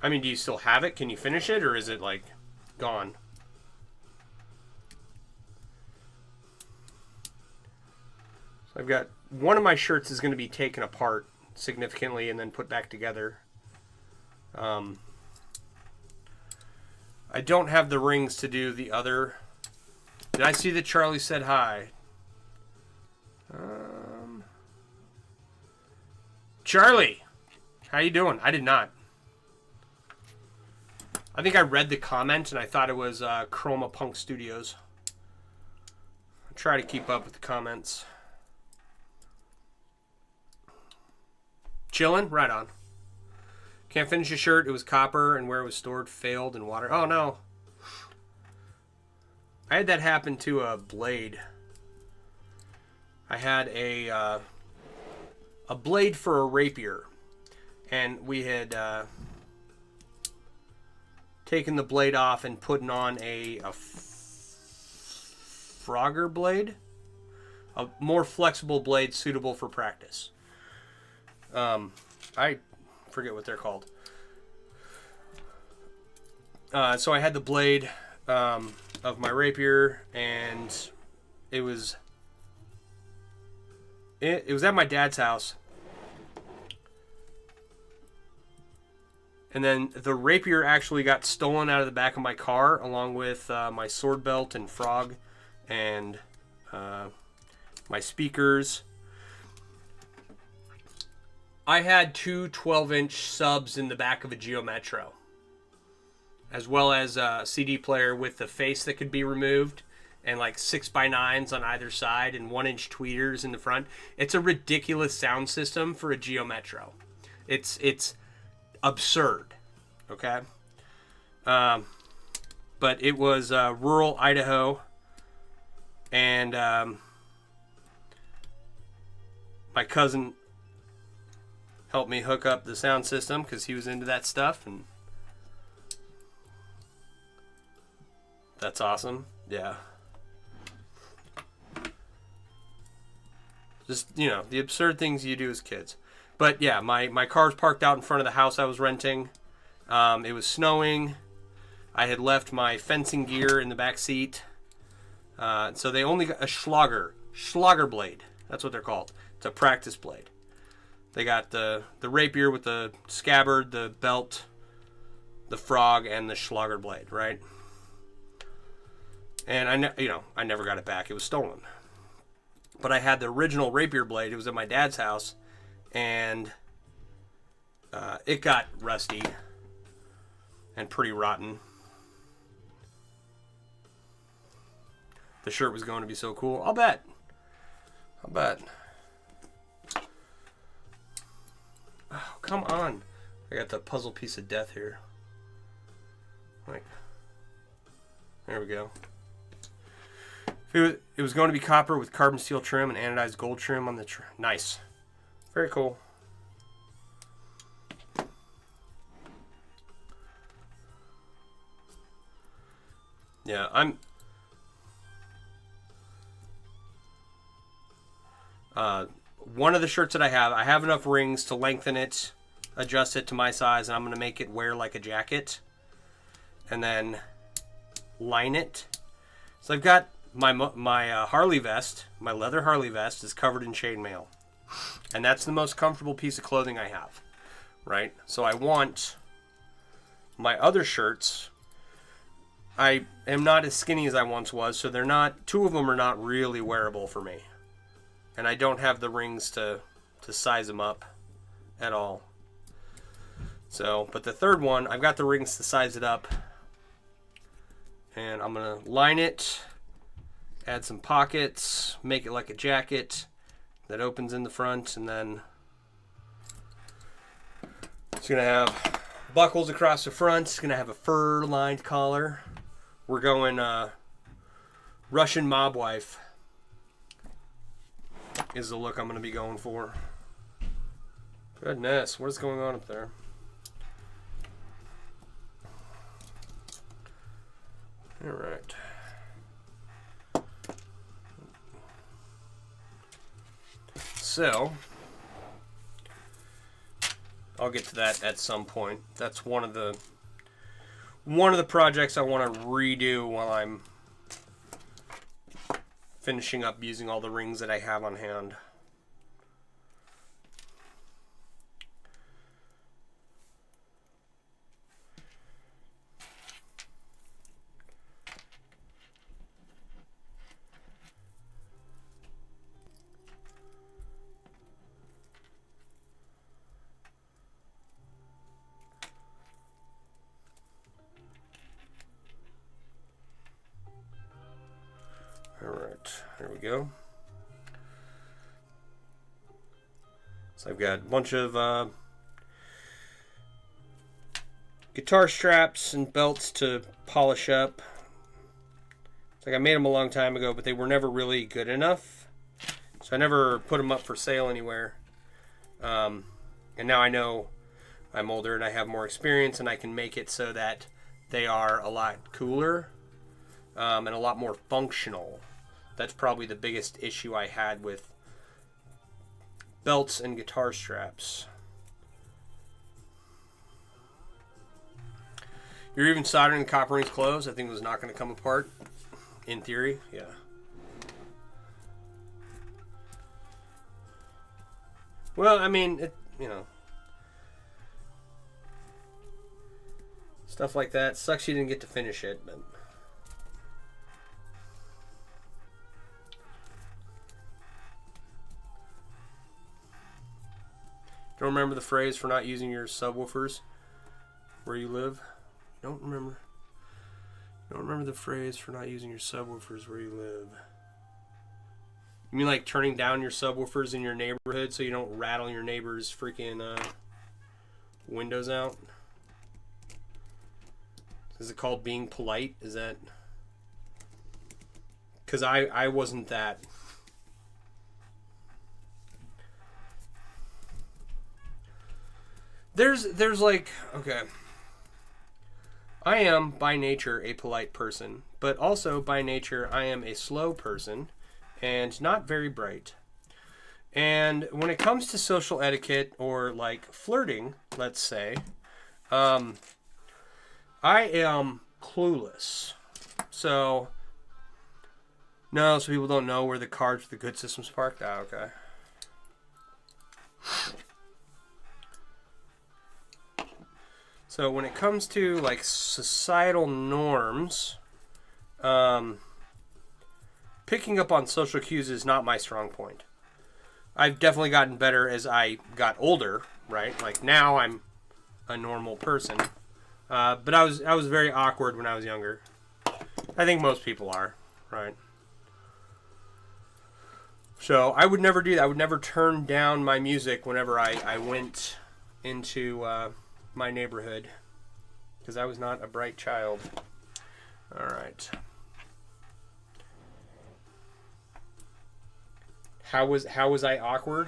A: mean, do you still have it? Can you finish it, or is it, like, gone? So I've got... One of my shirts is going to be taken apart significantly and then put back together. I don't have the rings to do the other... Did I see that Charlie said hi? Charlie! How you doing? I did not. I think I read the comment and I thought it was Chroma Punk Studios. I try to keep up with the comments. Chillin'? Right on. Can't finish a shirt. It was copper and where it was stored failed in water. Oh no. I had that happen to a blade. I had a blade for a rapier. And we had taken the blade off and putting on a Frogger blade. A more flexible blade suitable for practice. I forget what they're called. So I had the blade of my rapier, and it was at my dad's house. And then the rapier actually got stolen out of the back of my car, along with my sword belt and frog, and my speakers. I had two 12-inch subs in the back of a Geo Metro, as well as a CD player with the face that could be removed, and like 6x9s on either side, and 1-inch tweeters in the front. It's a ridiculous sound system for a Geo Metro. It's absurd, okay? But it was rural Idaho, and my cousin helped me hook up the sound system because he was into that stuff, and that's awesome. Yeah. Just, you know, the absurd things you do as kids. But yeah, my car's parked out in front of the house I was renting. It was snowing. I had left my fencing gear in the back seat. So they only got a Schlager blade. That's what they're called. It's a practice blade. They got the rapier with the scabbard, the belt, the frog, and the Schlager blade, right? And I never got it back. It was stolen. But I had the original rapier blade. It was at my dad's house, and it got rusty and pretty rotten. The shirt was going to be so cool. I'll bet. Oh, come on. I got the puzzle piece of death here. Like, there we go. It was going to be copper with carbon steel trim and anodized gold trim on the trim. Nice. Very cool. Yeah, one of the shirts that I have enough rings to lengthen it, adjust it to my size, and I'm going to make it wear like a jacket. And then line it. So I've got my Harley vest, my leather Harley vest is covered in chainmail. And that's the most comfortable piece of clothing I have, right? So I want my other shirts. I am not as skinny as I once was, so they're not, two of them are not really wearable for me. And I don't have the rings to size them up at all. So, but the third one, I've got the rings to size it up. And I'm going to line it, add some pockets, make it like a jacket that opens in the front, and then it's going to have buckles across the front. It's going to have a fur-lined collar. We're going Russian mob wife is the look I'm going to be going for. Goodness, what is going on up there? All right. So, I'll get to that at some point. That's one of the projects I want to redo while I'm finishing up using all the rings that I have on hand. There we go. So I've got a bunch of guitar straps and belts to polish up. It's like I made them a long time ago, but they were never really good enough. So I never put them up for sale anywhere. And now I know I'm older and I have more experience, and I can make it so that they are a lot cooler and a lot more functional. That's probably the biggest issue I had with belts and guitar straps. You're even soldering the copper rings closed. I think it was not going to come apart. In theory, yeah. Well, I mean, stuff like that. Sucks you didn't get to finish it, but... Don't remember the phrase for not using your subwoofers where you live? Don't remember the phrase for not using your subwoofers where you live. You mean like turning down your subwoofers in your neighborhood so you don't rattle your neighbor's freaking windows out? Is it called being polite? Is that... Because I wasn't that... There's like, okay, I am by nature a polite person, but also by nature I am a slow person and not very bright. And when it comes to social etiquette or like flirting, let's say, I am clueless. So people don't know where the cards for the good system's parked. Ah, okay. So when it comes to like societal norms, picking up on social cues is not my strong point. I've definitely gotten better as I got older, right? Like now I'm a normal person, but I was very awkward when I was younger. I think most people are, right? So I would never do that. I would never turn down my music whenever I went into my neighborhood, because I was not a bright child. All right. How was I awkward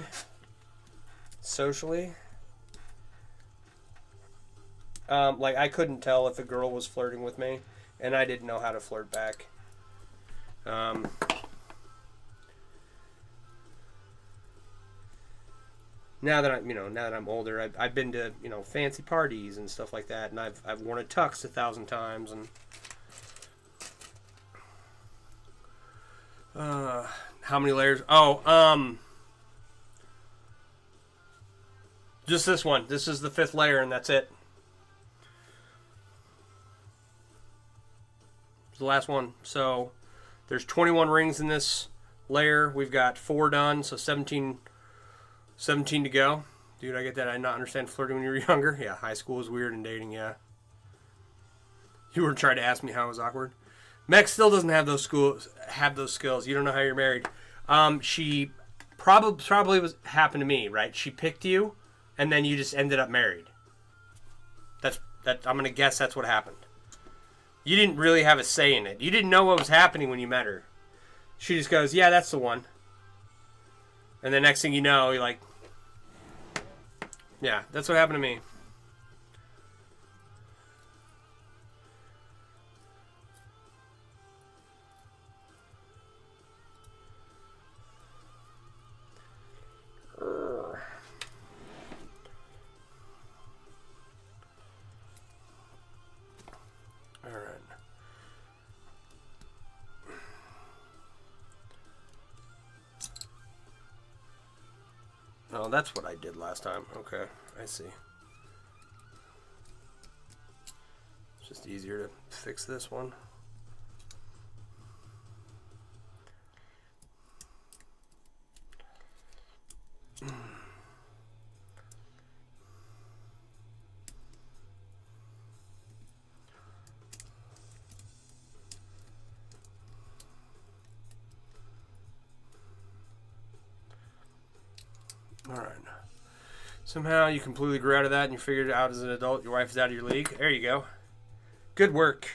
A: socially? Like I couldn't tell if a girl was flirting with me, and I didn't know how to flirt back. Now that I'm older, I've been to fancy parties and stuff like that, and I've worn a tux 1,000 times, and how many layers? Oh, just this one. This is the 5th layer, and that's it. It's the last one. So there's 21 rings in this layer. We've got 4 done, so 17 to go. Dude, I get that. I did not understand flirting when you were younger. Yeah, high school was weird and dating, yeah. You were trying to ask me how I was awkward. Mex still doesn't have those skills. You don't know how you're married. She probably was happened to me, right? She picked you, and then you just ended up married. I'm gonna guess that's what happened. You didn't really have a say in it. You didn't know what was happening when you met her. She just goes, yeah, that's the one. And the next thing you know, you're like, yeah, that's what happened to me. Oh, that's what I did last time. Okay, I see. It's just easier to fix this one. Alright. Somehow you completely grew out of that and you figured it out as an adult. Your wife is out of your league. There you go. Good work.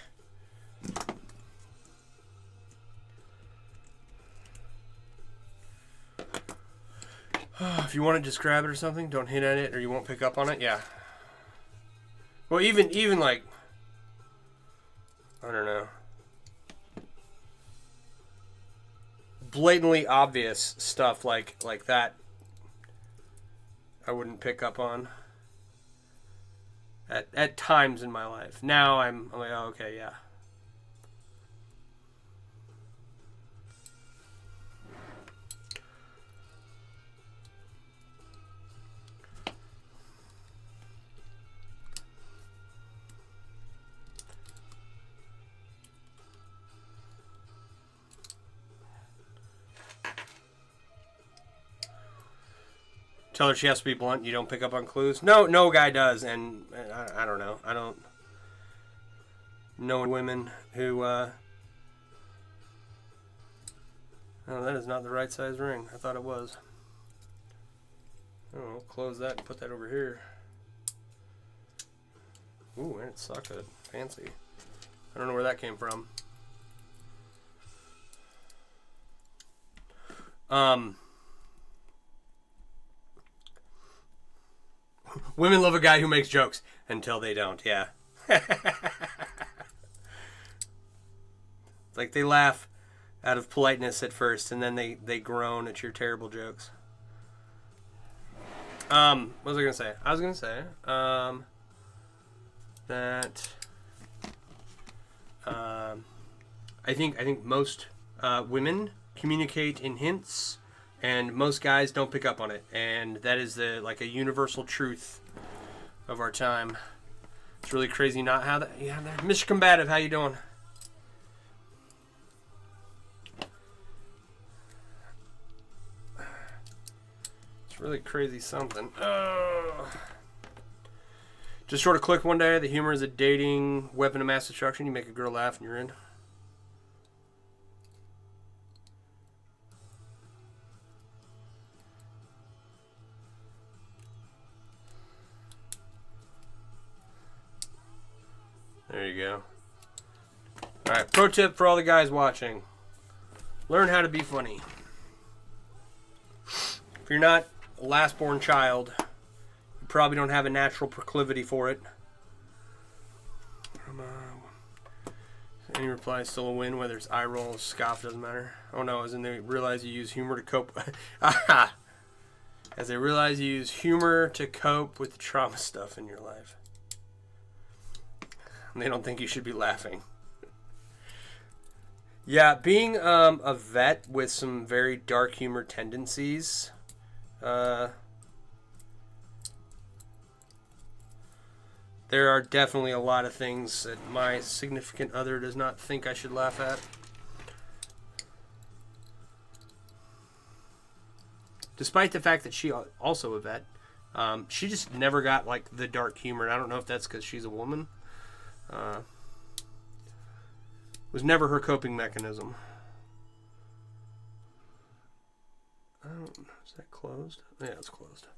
A: If you want to just grab it or something, don't hit at it or you won't pick up on it. Yeah. Well, even like, I don't know, blatantly obvious stuff like that, I wouldn't pick up on at times in my life. Now I'm like, oh, okay, yeah. Tell her she has to be blunt. You don't pick up on clues. No guy does, and I don't know. I don't know women who. Oh, that is not the right size ring. I thought it was. Oh, we'll close that and put that over here. Ooh, and it's socket. Fancy. I don't know where that came from. Women love a guy who makes jokes until they don't, yeah. Like they laugh out of politeness at first and then they groan at your terrible jokes. What was I going to say? I was going to say that I think most women communicate in hints. And most guys don't pick up on it, and that is like a universal truth of our time. It's really crazy not how that. Yeah, Mr. Combative, how you doing? It's really crazy something. Just sort of click one day. The humor is a dating weapon of mass destruction. You make a girl laugh, and you're in. There you go. Alright, pro tip for all the guys watching. Learn how to be funny. If you're not a last born child, you probably don't have a natural proclivity for it. Any reply still a win, whether it's eye roll or scoff, doesn't matter. Oh no, as in they realize you use humor to cope. As they realize you use humor to cope with the trauma stuff in your life. They don't think you should be laughing. Yeah, being a vet with some very dark humor tendencies, there are definitely a lot of things that my significant other does not think I should laugh at. Despite the fact that she also a vet, she just never got like the dark humor. And I don't know if that's because she's a woman. Was never her coping mechanism. Is that closed? Yeah, it's closed.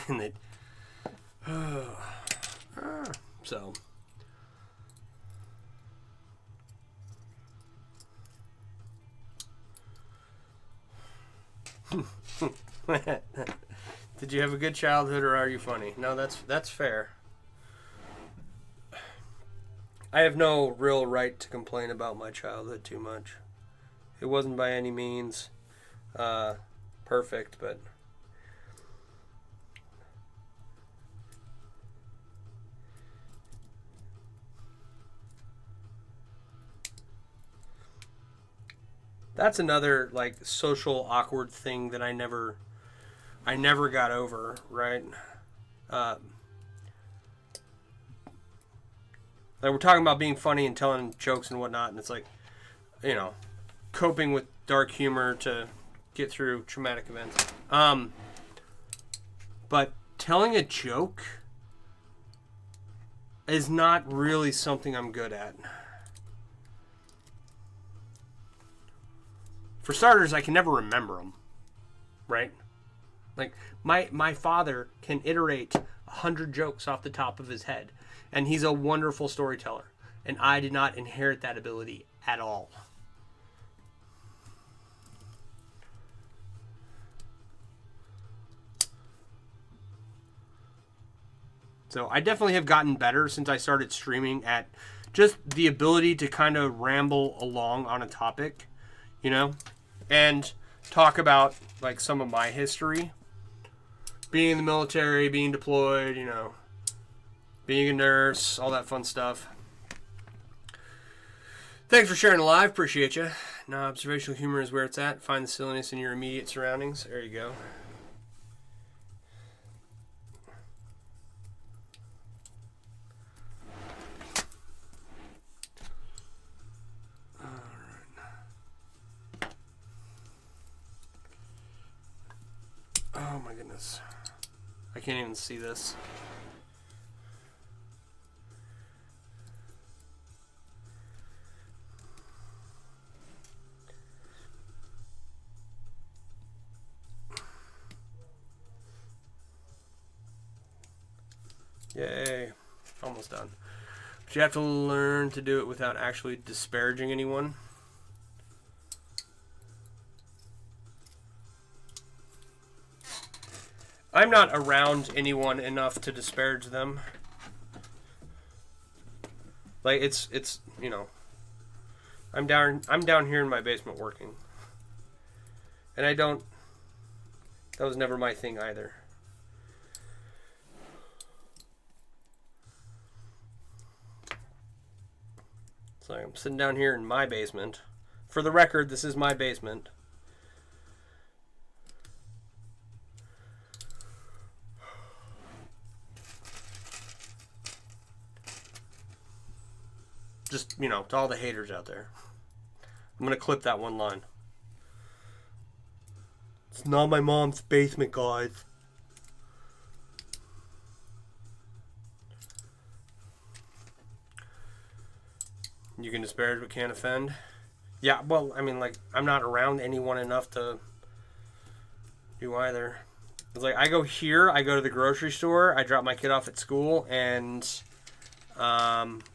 A: And it. So. Did you have a good childhood or are you funny? No, that's fair. I have no real right to complain about my childhood too much. It wasn't by any means perfect, but that's another like social awkward thing that I never got over, right? Like we're talking about being funny and telling jokes and whatnot, and it's like, you know, coping with dark humor to get through traumatic events. But telling a joke is not really something I'm good at. For starters, I can never remember them, right? Like my father can iterate 100 jokes off the top of his head, and he's a wonderful storyteller, and I did not inherit that ability at all. So I definitely have gotten better since I started streaming at just the ability to kind of ramble along on a topic, you know, and talk about like some of my history, being in the military, being deployed, you know, being a nurse, all that fun stuff. Thanks for sharing the live. Appreciate you. Now, observational humor is where it's at. Find the silliness in your immediate surroundings. There you go. Oh my goodness. I can't even see this. Yay. Almost done. But you have to learn to do it without actually disparaging anyone. I'm not around anyone enough to disparage them. Like it's you know, I'm down here in my basement working. And that was never my thing either. So I'm sitting down here in my basement. For the record, this is my basement. Just, you know, to all the haters out there. I'm going to clip that one line. It's not my mom's basement, guys. You can disparage but can't offend. Yeah, well, I mean, like, I'm not around anyone enough to do either. It's like, I go here, I go to the grocery store, I drop my kid off at school, and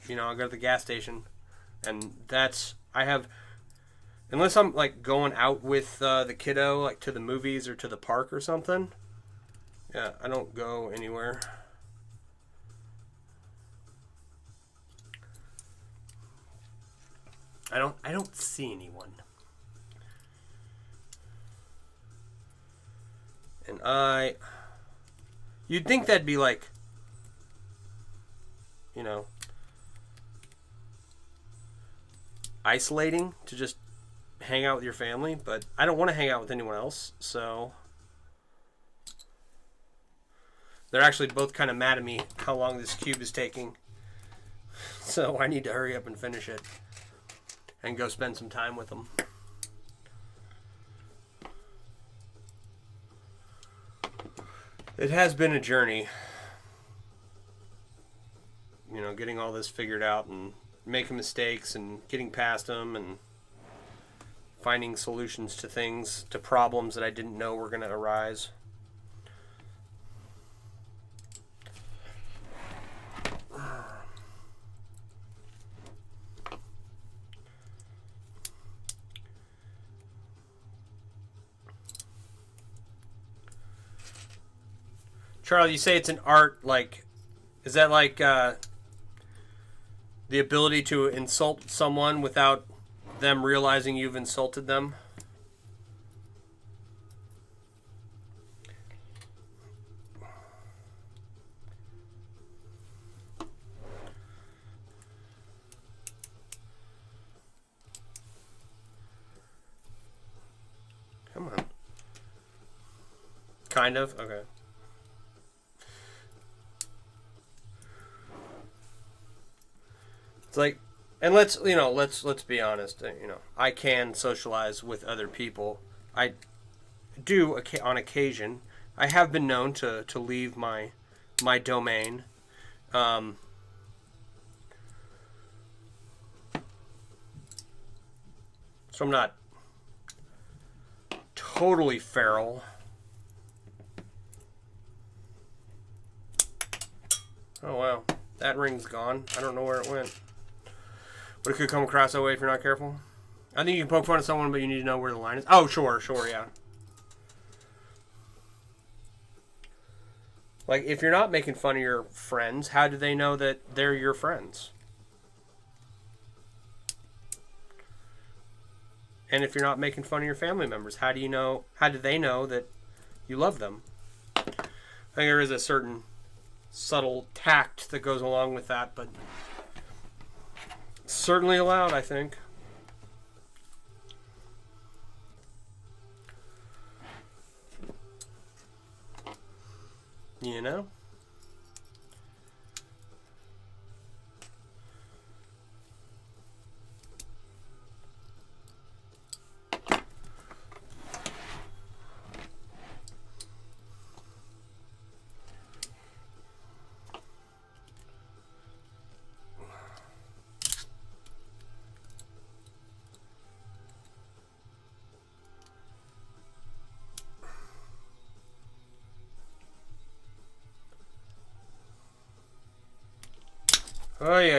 A: you know, I go to the gas station, and unless I'm like going out with the kiddo, like to the movies or to the park or something. Yeah, I don't go anywhere. I don't see anyone. And you'd think that'd be like, you know, isolating to just hang out with your family, but I don't want to hang out with anyone else, so they're actually both kind of mad at me how long this cube is taking, so I need to hurry up and finish it and go spend some time with them. It has been a journey, you know, getting all this figured out and making mistakes and getting past them and finding solutions to things, to problems that I didn't know were going to arise. Charlie, you say it's an art, like, is that like the ability to insult someone without them realizing you've insulted them? Come on. Kind of? Okay. It's like, and let's be honest. I can socialize with other people. I do on occasion. I have been known to leave my domain. So I'm not totally feral. Oh wow, that ring's gone. I don't know where it went. But it could come across that way if you're not careful. I think you can poke fun at someone, but you need to know where the line is. Oh, sure, yeah. Like, if you're not making fun of your friends, how do they know that they're your friends? And if you're not making fun of your family members, how do they know that you love them? I think there is a certain subtle tact that goes along with that, but certainly allowed, I think. You know? Oh, yeah.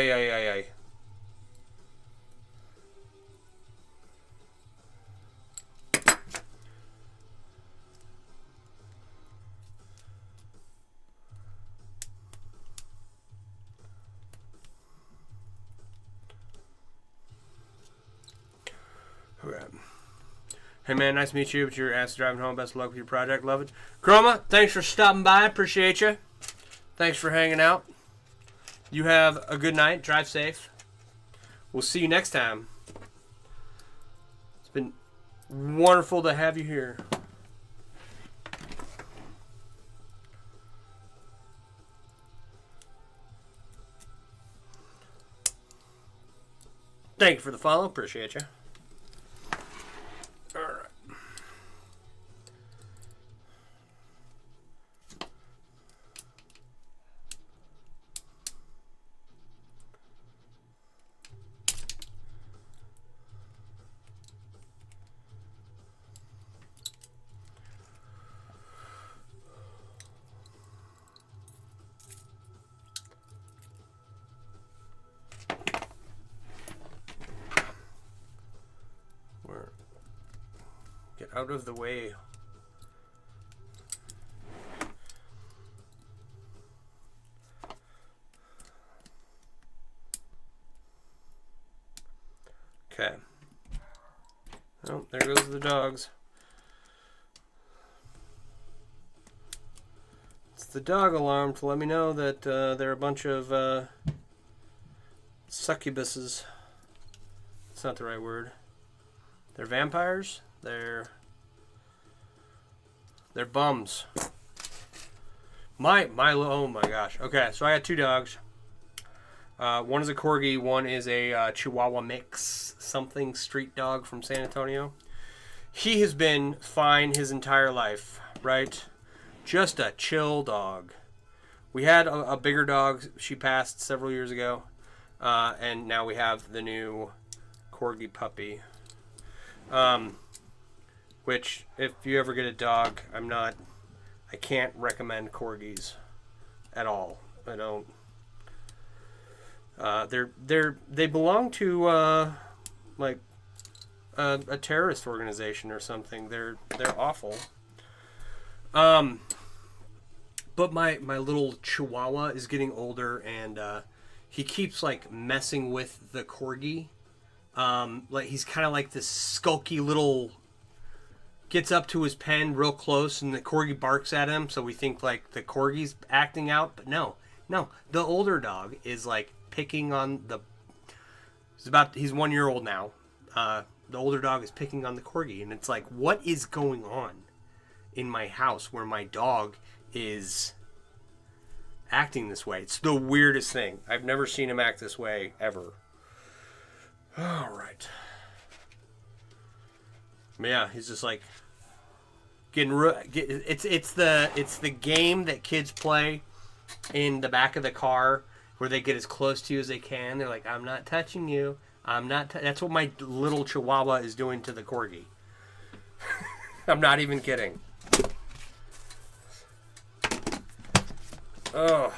A: Okay. Hey man, nice to meet you. But your ass driving home. Best of luck with your project. Love it. Chroma, thanks for stopping by. Appreciate you. Thanks for hanging out. You have a good night. Drive safe. We'll see you next time. It's been wonderful to have you here. Thank you for the follow. Appreciate you. All right. Get out of the way. Okay. Oh, there goes the dogs. It's the dog alarm to let me know that there are a bunch of succubuses. It's not the right word. They're vampires. They're bums. Oh my gosh. Okay, so I had two dogs. One is a corgi. One is a Chihuahua mix, something street dog from San Antonio. He has been fine his entire life, right? Just a chill dog. We had a bigger dog. She passed several years ago, and now we have the new corgi puppy. Which, if you ever get a dog, I can't recommend corgis at all. I don't. They belong to like a terrorist organization or something. They're awful. But my little Chihuahua is getting older, and he keeps like messing with the corgi. Like he's kind of like this skulky little. Gets up to his pen real close, and the corgi barks at him. So we think like the corgi's acting out, but no. The older dog is like picking on the. He's 1 year old now. The older dog is picking on the corgi, and it's like, what is going on in my house where my dog is acting this way? It's the weirdest thing. I've never seen him act this way ever. All right. Yeah, he's just like it's the game that kids play in the back of the car where they get as close to you as they can. They're like, I'm not touching you. I'm not. That's what my little Chihuahua is doing to the corgi. I'm not even kidding. Oh,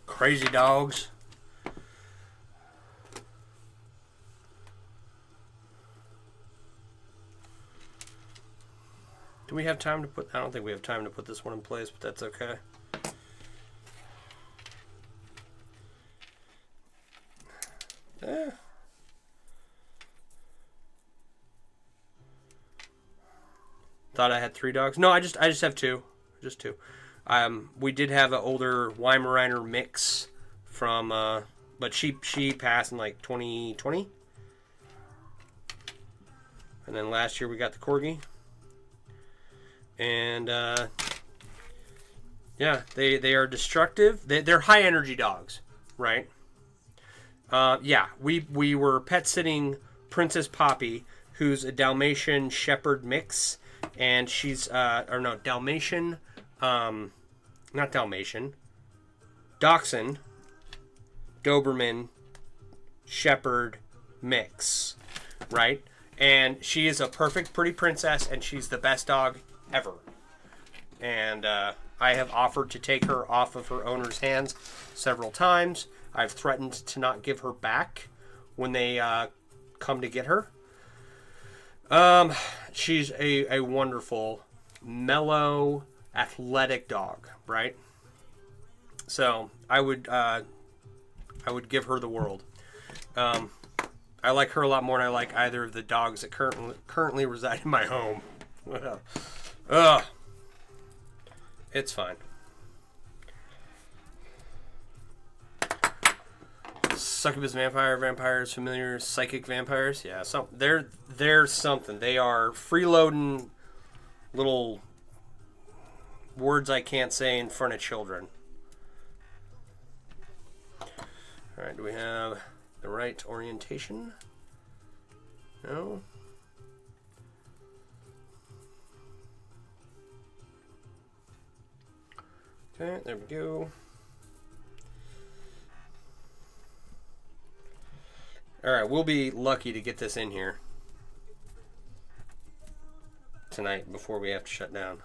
A: crazy dogs. Do we have time to put... I don't think we have time to put this one in place, but that's okay. Thought I had 3 dogs. No, I just have 2. Just 2. We did have an older Weimaraner mix from... but she passed in like 2020. And then last year we got the corgi. And yeah, they are destructive. They're high energy dogs, right? Yeah, we were pet sitting Princess Poppy, who's a Dalmatian Shepherd mix, and she's Dalmatian, not Dalmatian, Dachshund, Doberman, Shepherd mix, right? And she is a perfect pretty princess, and she's the best dog ever. And I have offered to take her off of her owner's hands several times. I've threatened to not give her back when they come to get her. She's a wonderful, mellow, athletic dog, right? So I would give her the world. I like her a lot more than I like either of the dogs that currently reside in my home. Ugh. It's fine. Succubus vampires, familiars, psychic vampires. Yeah, they're something. They are freeloading little words I can't say in front of children. All right, do we have the right orientation? No. Okay, there we go. Alright, we'll be lucky to get this in here tonight before we have to shut down.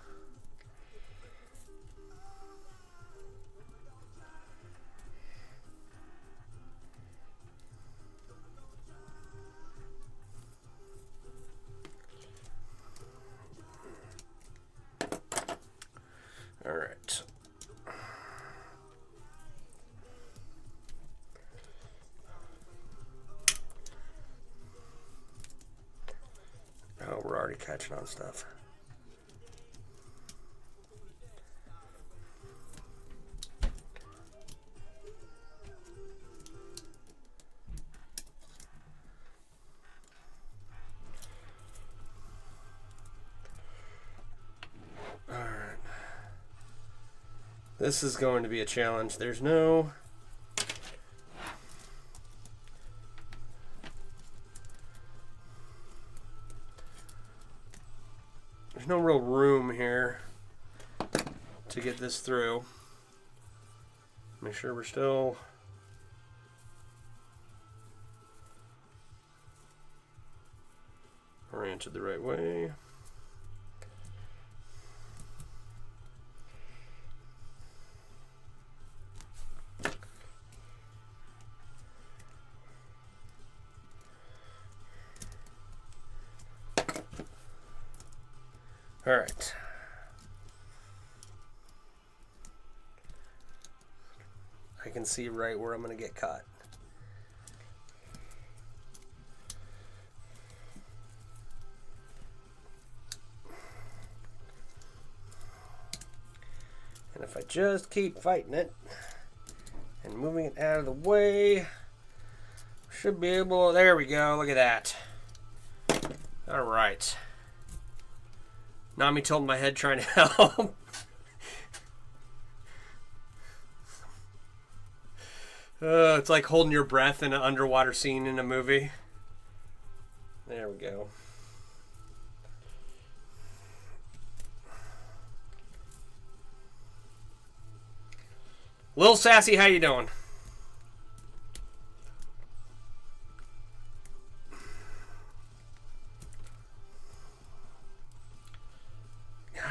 A: Alright. Oh, we're already catching on stuff. All right. This is going to be a challenge. There's no real room here to get this through. Make sure we're still oriented the right way. All right. can see right where I'm going to get caught. And if I just keep fighting it and moving it out of the way, should be able, there we go, look at that. All right. Nami tilted my head trying to help. It's like holding your breath in an underwater scene in a movie. There we go. Lil Sassy, how you doing? God.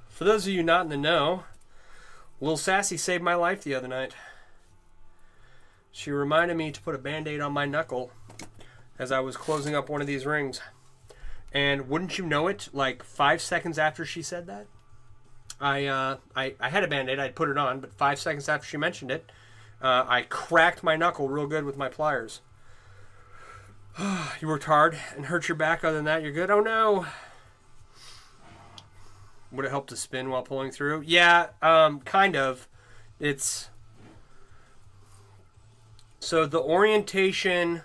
A: For those of you not in the know, Lil Sassy saved my life the other night. She reminded me to put a Band-Aid on my knuckle as I was closing up one of these rings. And wouldn't you know it, like 5 seconds after she said that, I had a Band-Aid, I'd put it on, but 5 seconds after she mentioned it, I cracked my knuckle real good with my pliers. You worked hard and hurt your back. Other than that, you're good? Oh no. Would it help to spin while pulling through? Yeah, kind of. It's... So the orientation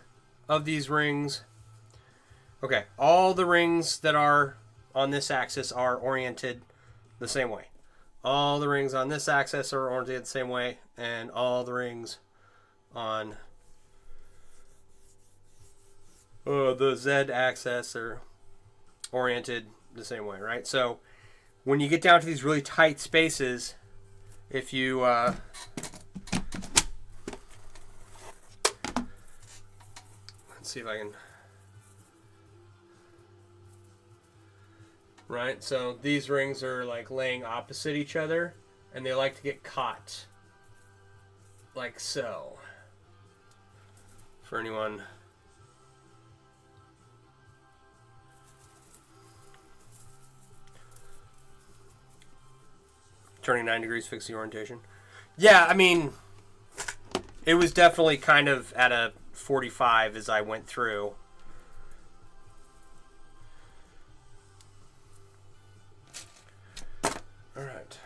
A: of these rings... Okay, all the rings that are on this axis are oriented the same way. All the rings on this axis are oriented the same way, and all the rings on the Z axis are oriented the same way, right? So when you get down to these really tight spaces, if you let's see if I can... Right, so these rings are like laying opposite each other, and they like to get caught, like so. For anyone turning 9 degrees, fix the orientation. Yeah, I mean, it was definitely kind of at a 45 as I went through. All right.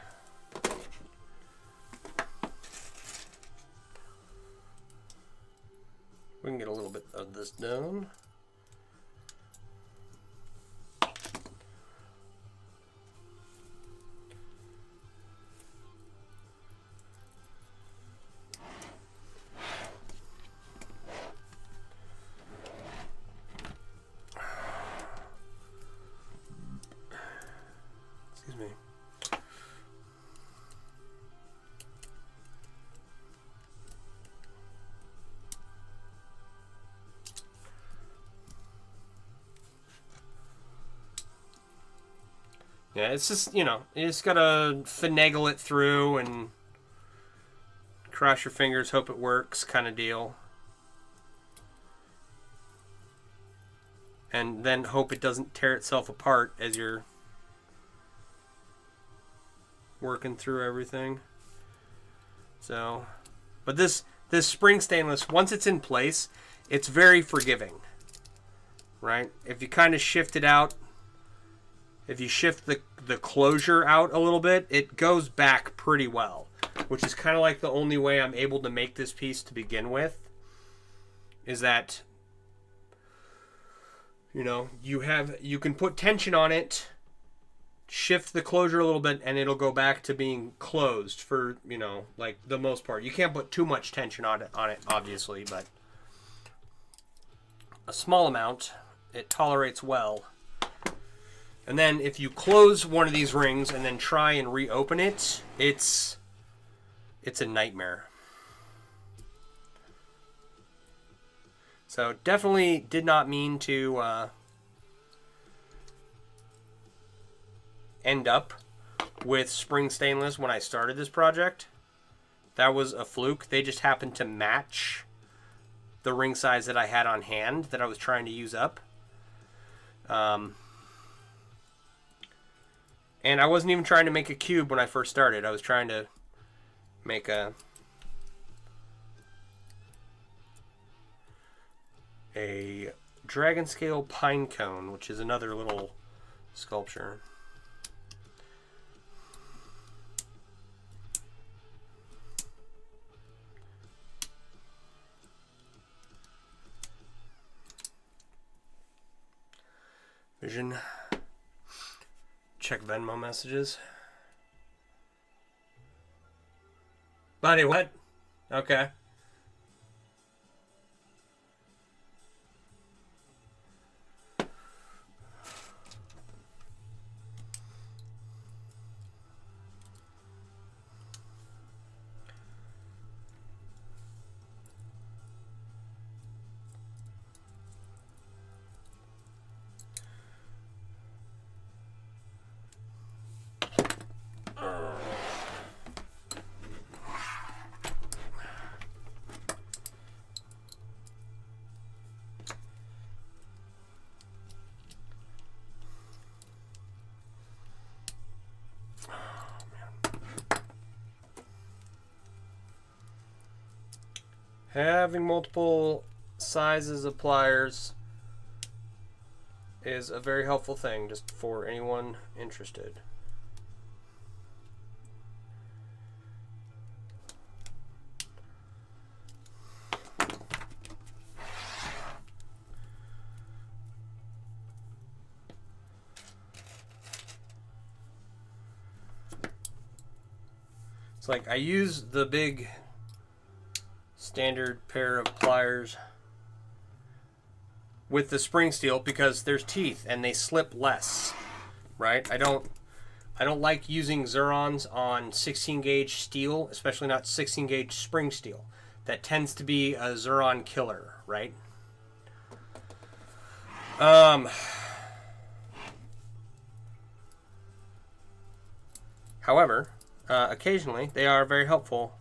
A: We can get a little bit of this done. Excuse me. Yeah, it's just, you know, you just gotta finagle it through and cross your fingers, hope it works kind of deal. And then hope it doesn't tear itself apart as you're working through everything. So, but this spring stainless, once it's in place, it's very forgiving, right? If you kind of shift it out, if you shift the closure out a little bit, it goes back pretty well, which is kind of like the only way I'm able to make this piece to begin with, is that, you know, you can put tension on it, shift the closure a little bit, and it'll go back to being closed for, you know, like the most part. You can't put too much tension on it obviously, but a small amount it tolerates well. And then if you close one of these rings and then try and reopen it, it's a nightmare. So definitely did not mean to end up with spring stainless when I started this project. That was a fluke. They just happened to match the ring size that I had on hand that I was trying to use up. And I wasn't even trying to make a cube when I first started. I was trying to make a dragon scale pine cone, which is another little sculpture. Vision. Check Venmo messages. Buddy, what? Okay. Having multiple sizes of pliers is a very helpful thing, just for anyone interested. It's like I use the big standard pair of pliers with the spring steel because there's teeth and they slip less, right? I don't like using Zurons on 16 gauge steel, especially not 16 gauge spring steel. That tends to be a Zuron killer, right? However, occasionally they are very helpful.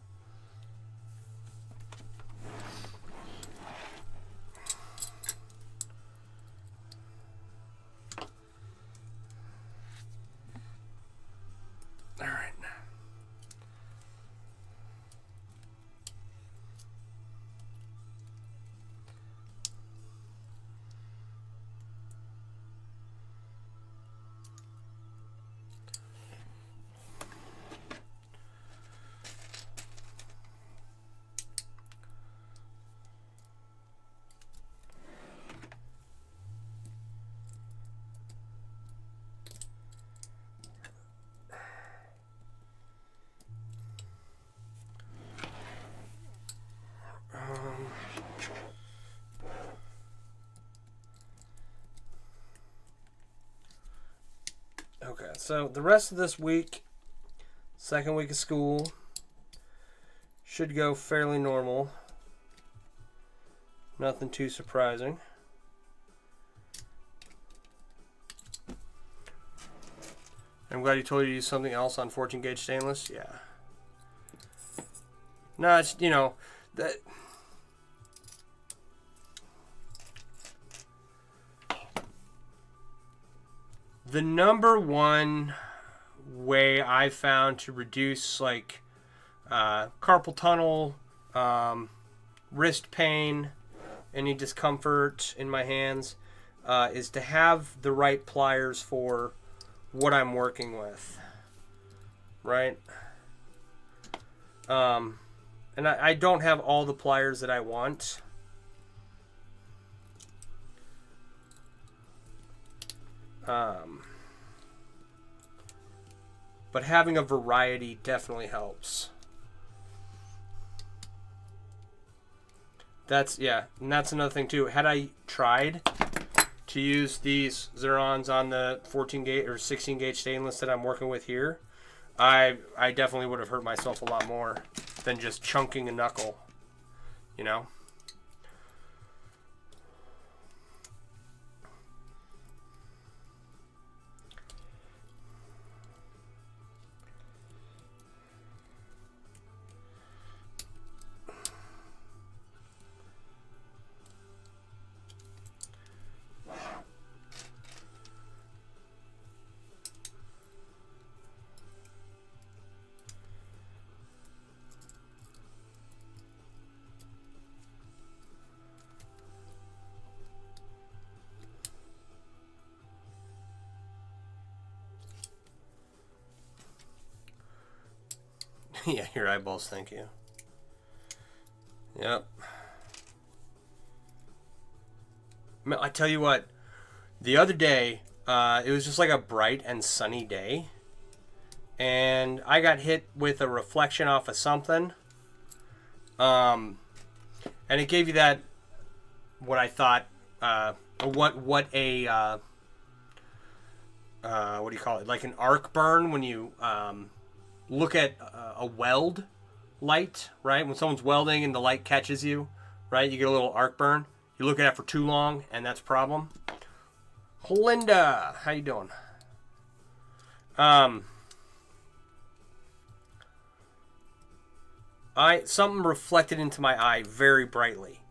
A: Okay, so the rest of this week, second week of school, should go fairly normal. Nothing too surprising. I'm glad you told you to use something else on 14 gauge stainless. Yeah. No, it's, you know, that. The number one way I found to reduce like carpal tunnel, wrist pain, any discomfort in my hands is to have the right pliers for what I'm working with, right? And I don't have all the pliers that I want. But having a variety definitely helps. That's, yeah, and that's another thing too. Had I tried to use these Zurons on the 14 gauge or 16 gauge stainless that I'm working with here, I definitely would have hurt myself a lot more than just chunking a knuckle, you know? Yeah, your eyeballs, thank you. Yep. I tell you what, the other day, it was just like a bright and sunny day, and I got hit with a reflection off of something, and it gave you that, what I thought, what do you call it, like an arc burn when you look at a weld light, right? When someone's welding and the light catches you, right? You get a little arc burn. You look at it for too long, and that's a problem. Linda, how you doing? Something reflected into my eye very brightly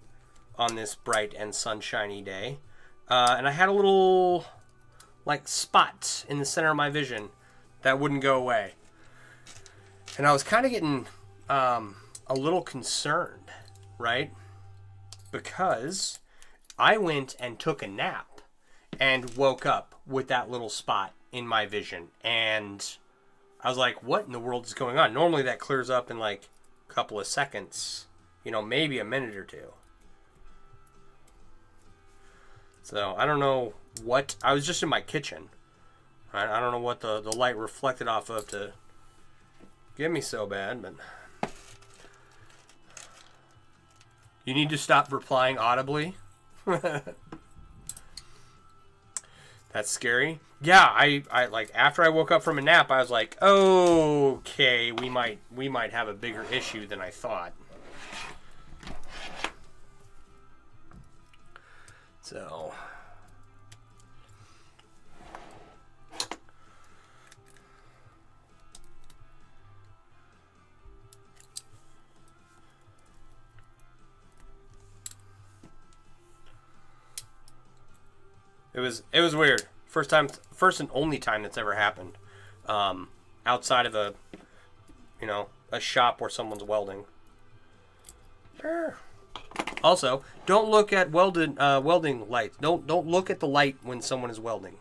A: on this bright and sunshiny day, and I had a little like spot in the center of my vision that wouldn't go away, and I was kind of getting a little concerned, right? Because I went and took a nap and woke up with that little spot in my vision. And I was like, what in the world is going on? Normally that clears up in like a couple of seconds, you know, maybe a minute or two. So I don't know what, I was just in my kitchen. I don't know what the light reflected off of to get me so bad, but... You need to stop replying audibly. That's scary. Yeah, I like after I woke up from a nap, I was like, okay, we might have a bigger issue than I thought. So It was weird. First and only time that's ever happened. Outside of a shop where someone's welding. Sure. Also, don't look at welding lights. Don't look at the light when someone is welding.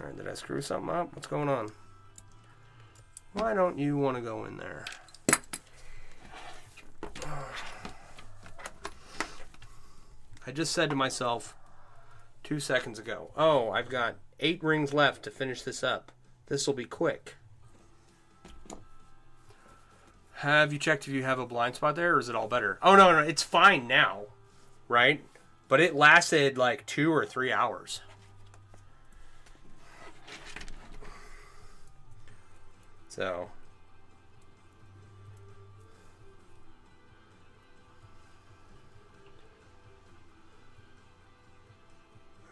A: Alright, did I screw something up? What's going on? Why don't you want to go in there? I just said to myself 2 seconds ago, oh, I've got 8 rings left to finish this up. This will be quick. Have you checked if you have a blind spot there, or is it all better? Oh, no, it's fine now, right? But it lasted like 2 or 3 hours. So,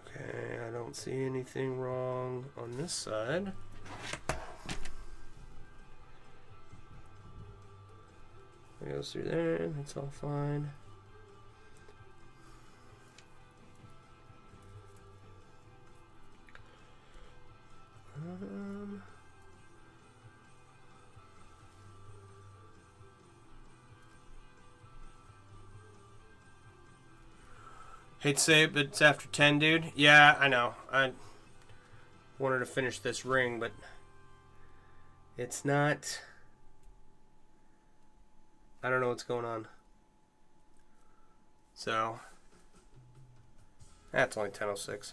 A: okay, I don't see anything wrong on this side. It goes through there, that's all fine. Hate to say it, but it's after 10, dude. Yeah, I know. I wanted to finish this ring, but it's not... I don't know what's going on. So, that's only 10:06.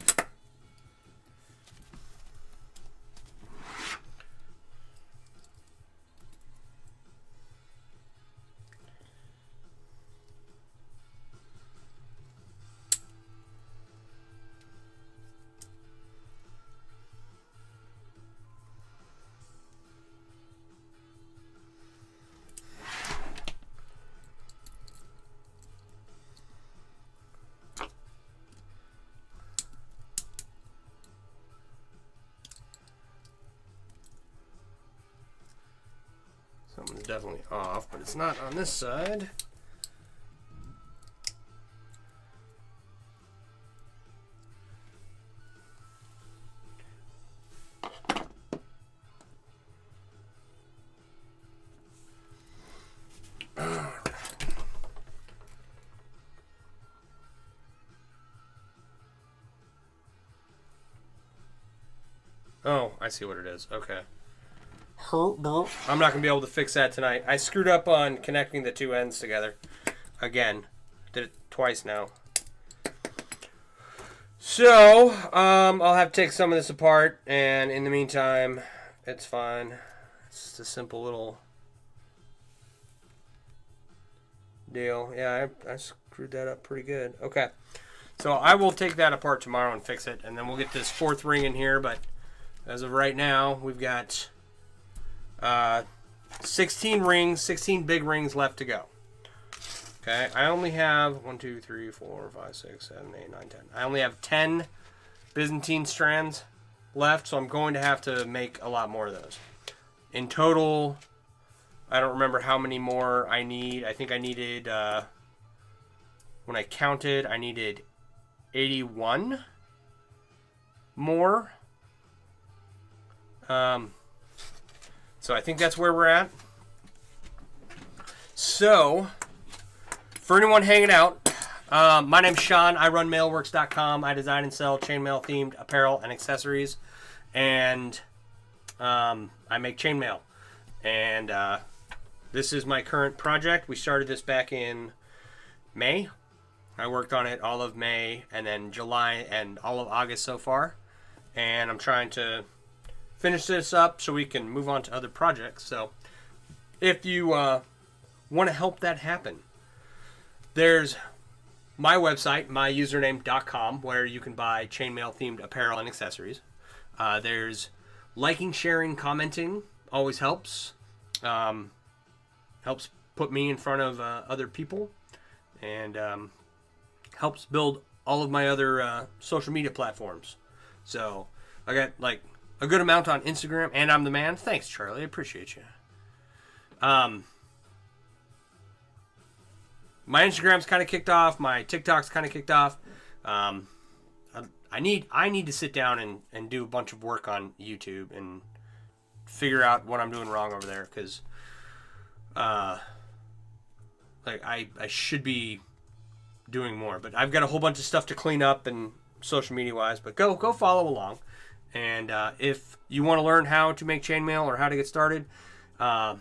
A: Something's definitely off, but it's not on this side. I see what it is. Okay. I'm not going to be able to fix that tonight. I screwed up on connecting the two ends together. Again. Did it twice now. So, I'll have to take some of this apart, and in the meantime, it's fine. It's just a simple little deal. Yeah, I screwed that up pretty good. Okay. So I will take that apart tomorrow and fix it, and then we'll get this fourth ring in here, but as of right now, we've got 16 rings, 16 big rings left to go. Okay, I only have 1, 2, 3, 4, 5, 6, 7, 8, 9, 10. I only have 10 Byzantine strands left, so I'm going to have to make a lot more of those. In total, I don't remember how many more I need. I think I needed, when I counted, I needed 81 more. So I think that's where we're at. So, for anyone hanging out, my name's Sean. I run mailworks.com. I design and sell chainmail themed apparel and accessories. And I make chainmail. And this is my current project. We started this back in May. I worked on it all of May and then July and all of August so far. And I'm trying to finish this up so we can move on to other projects. So if you want to help that happen, there's my website, myusername.com, where you can buy chainmail themed apparel and accessories. There's liking, sharing, commenting, always helps. Helps put me in front of other people, and helps build all of my other social media platforms. So I got like a good amount on Instagram, and I'm the man. Thanks, Charlie. I appreciate you. My Instagram's kind of kicked off. My TikTok's kind of kicked off. I need to sit down and do a bunch of work on YouTube and figure out what I'm doing wrong over there, because I should be doing more. But I've got a whole bunch of stuff to clean up and social media wise. But go follow along. And if you want to learn how to make chainmail or how to get started, let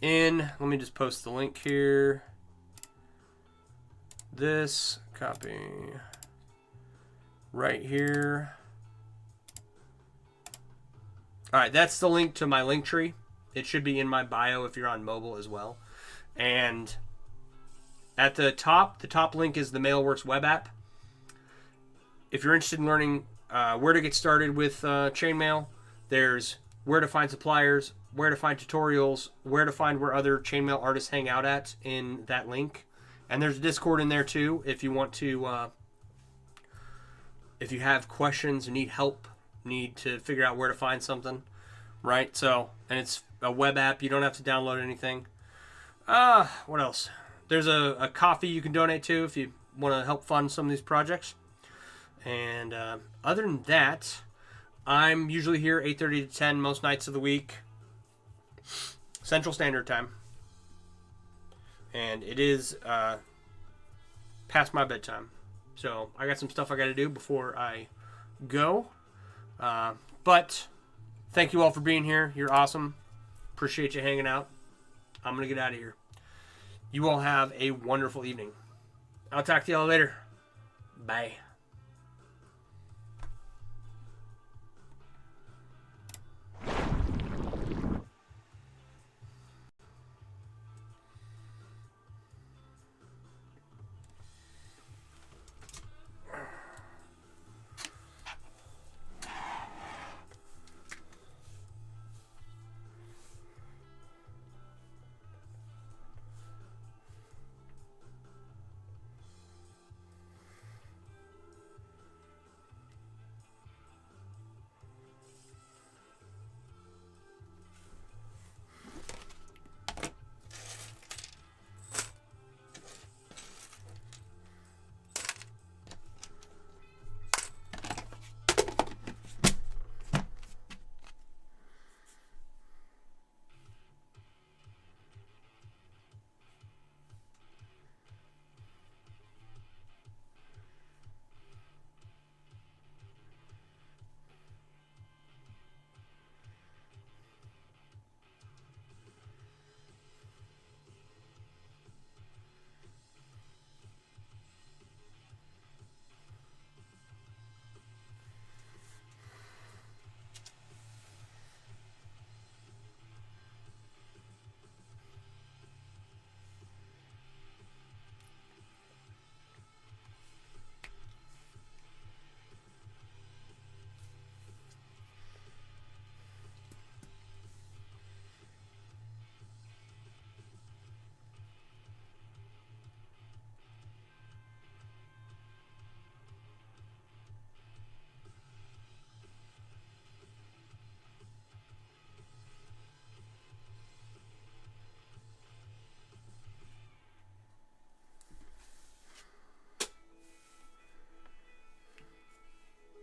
A: me just post the link here. This copy right here. Alright, that's the link to my link tree. It should be in my bio if you're on mobile as well. And at the top link is the Mailworks web app. If you're interested in learning where to get started with chainmail, there's where to find suppliers, where to find tutorials, where to find where other chainmail artists hang out at in that link. And there's a Discord in there too if you want to, if you have questions, need help, need to figure out where to find something, right? So, and it's a web app. You don't have to download anything. What else? There's a coffee you can donate to if you want to help fund some of these projects. And other than that, I'm usually here 8:30 to 10 most nights of the week, Central Standard Time. And it is past my bedtime. So I got some stuff I got to do before I go. But thank you all for being here. You're awesome. Appreciate you hanging out. I'm going to get out of here. You all have a wonderful evening. I'll talk to y'all later. Bye.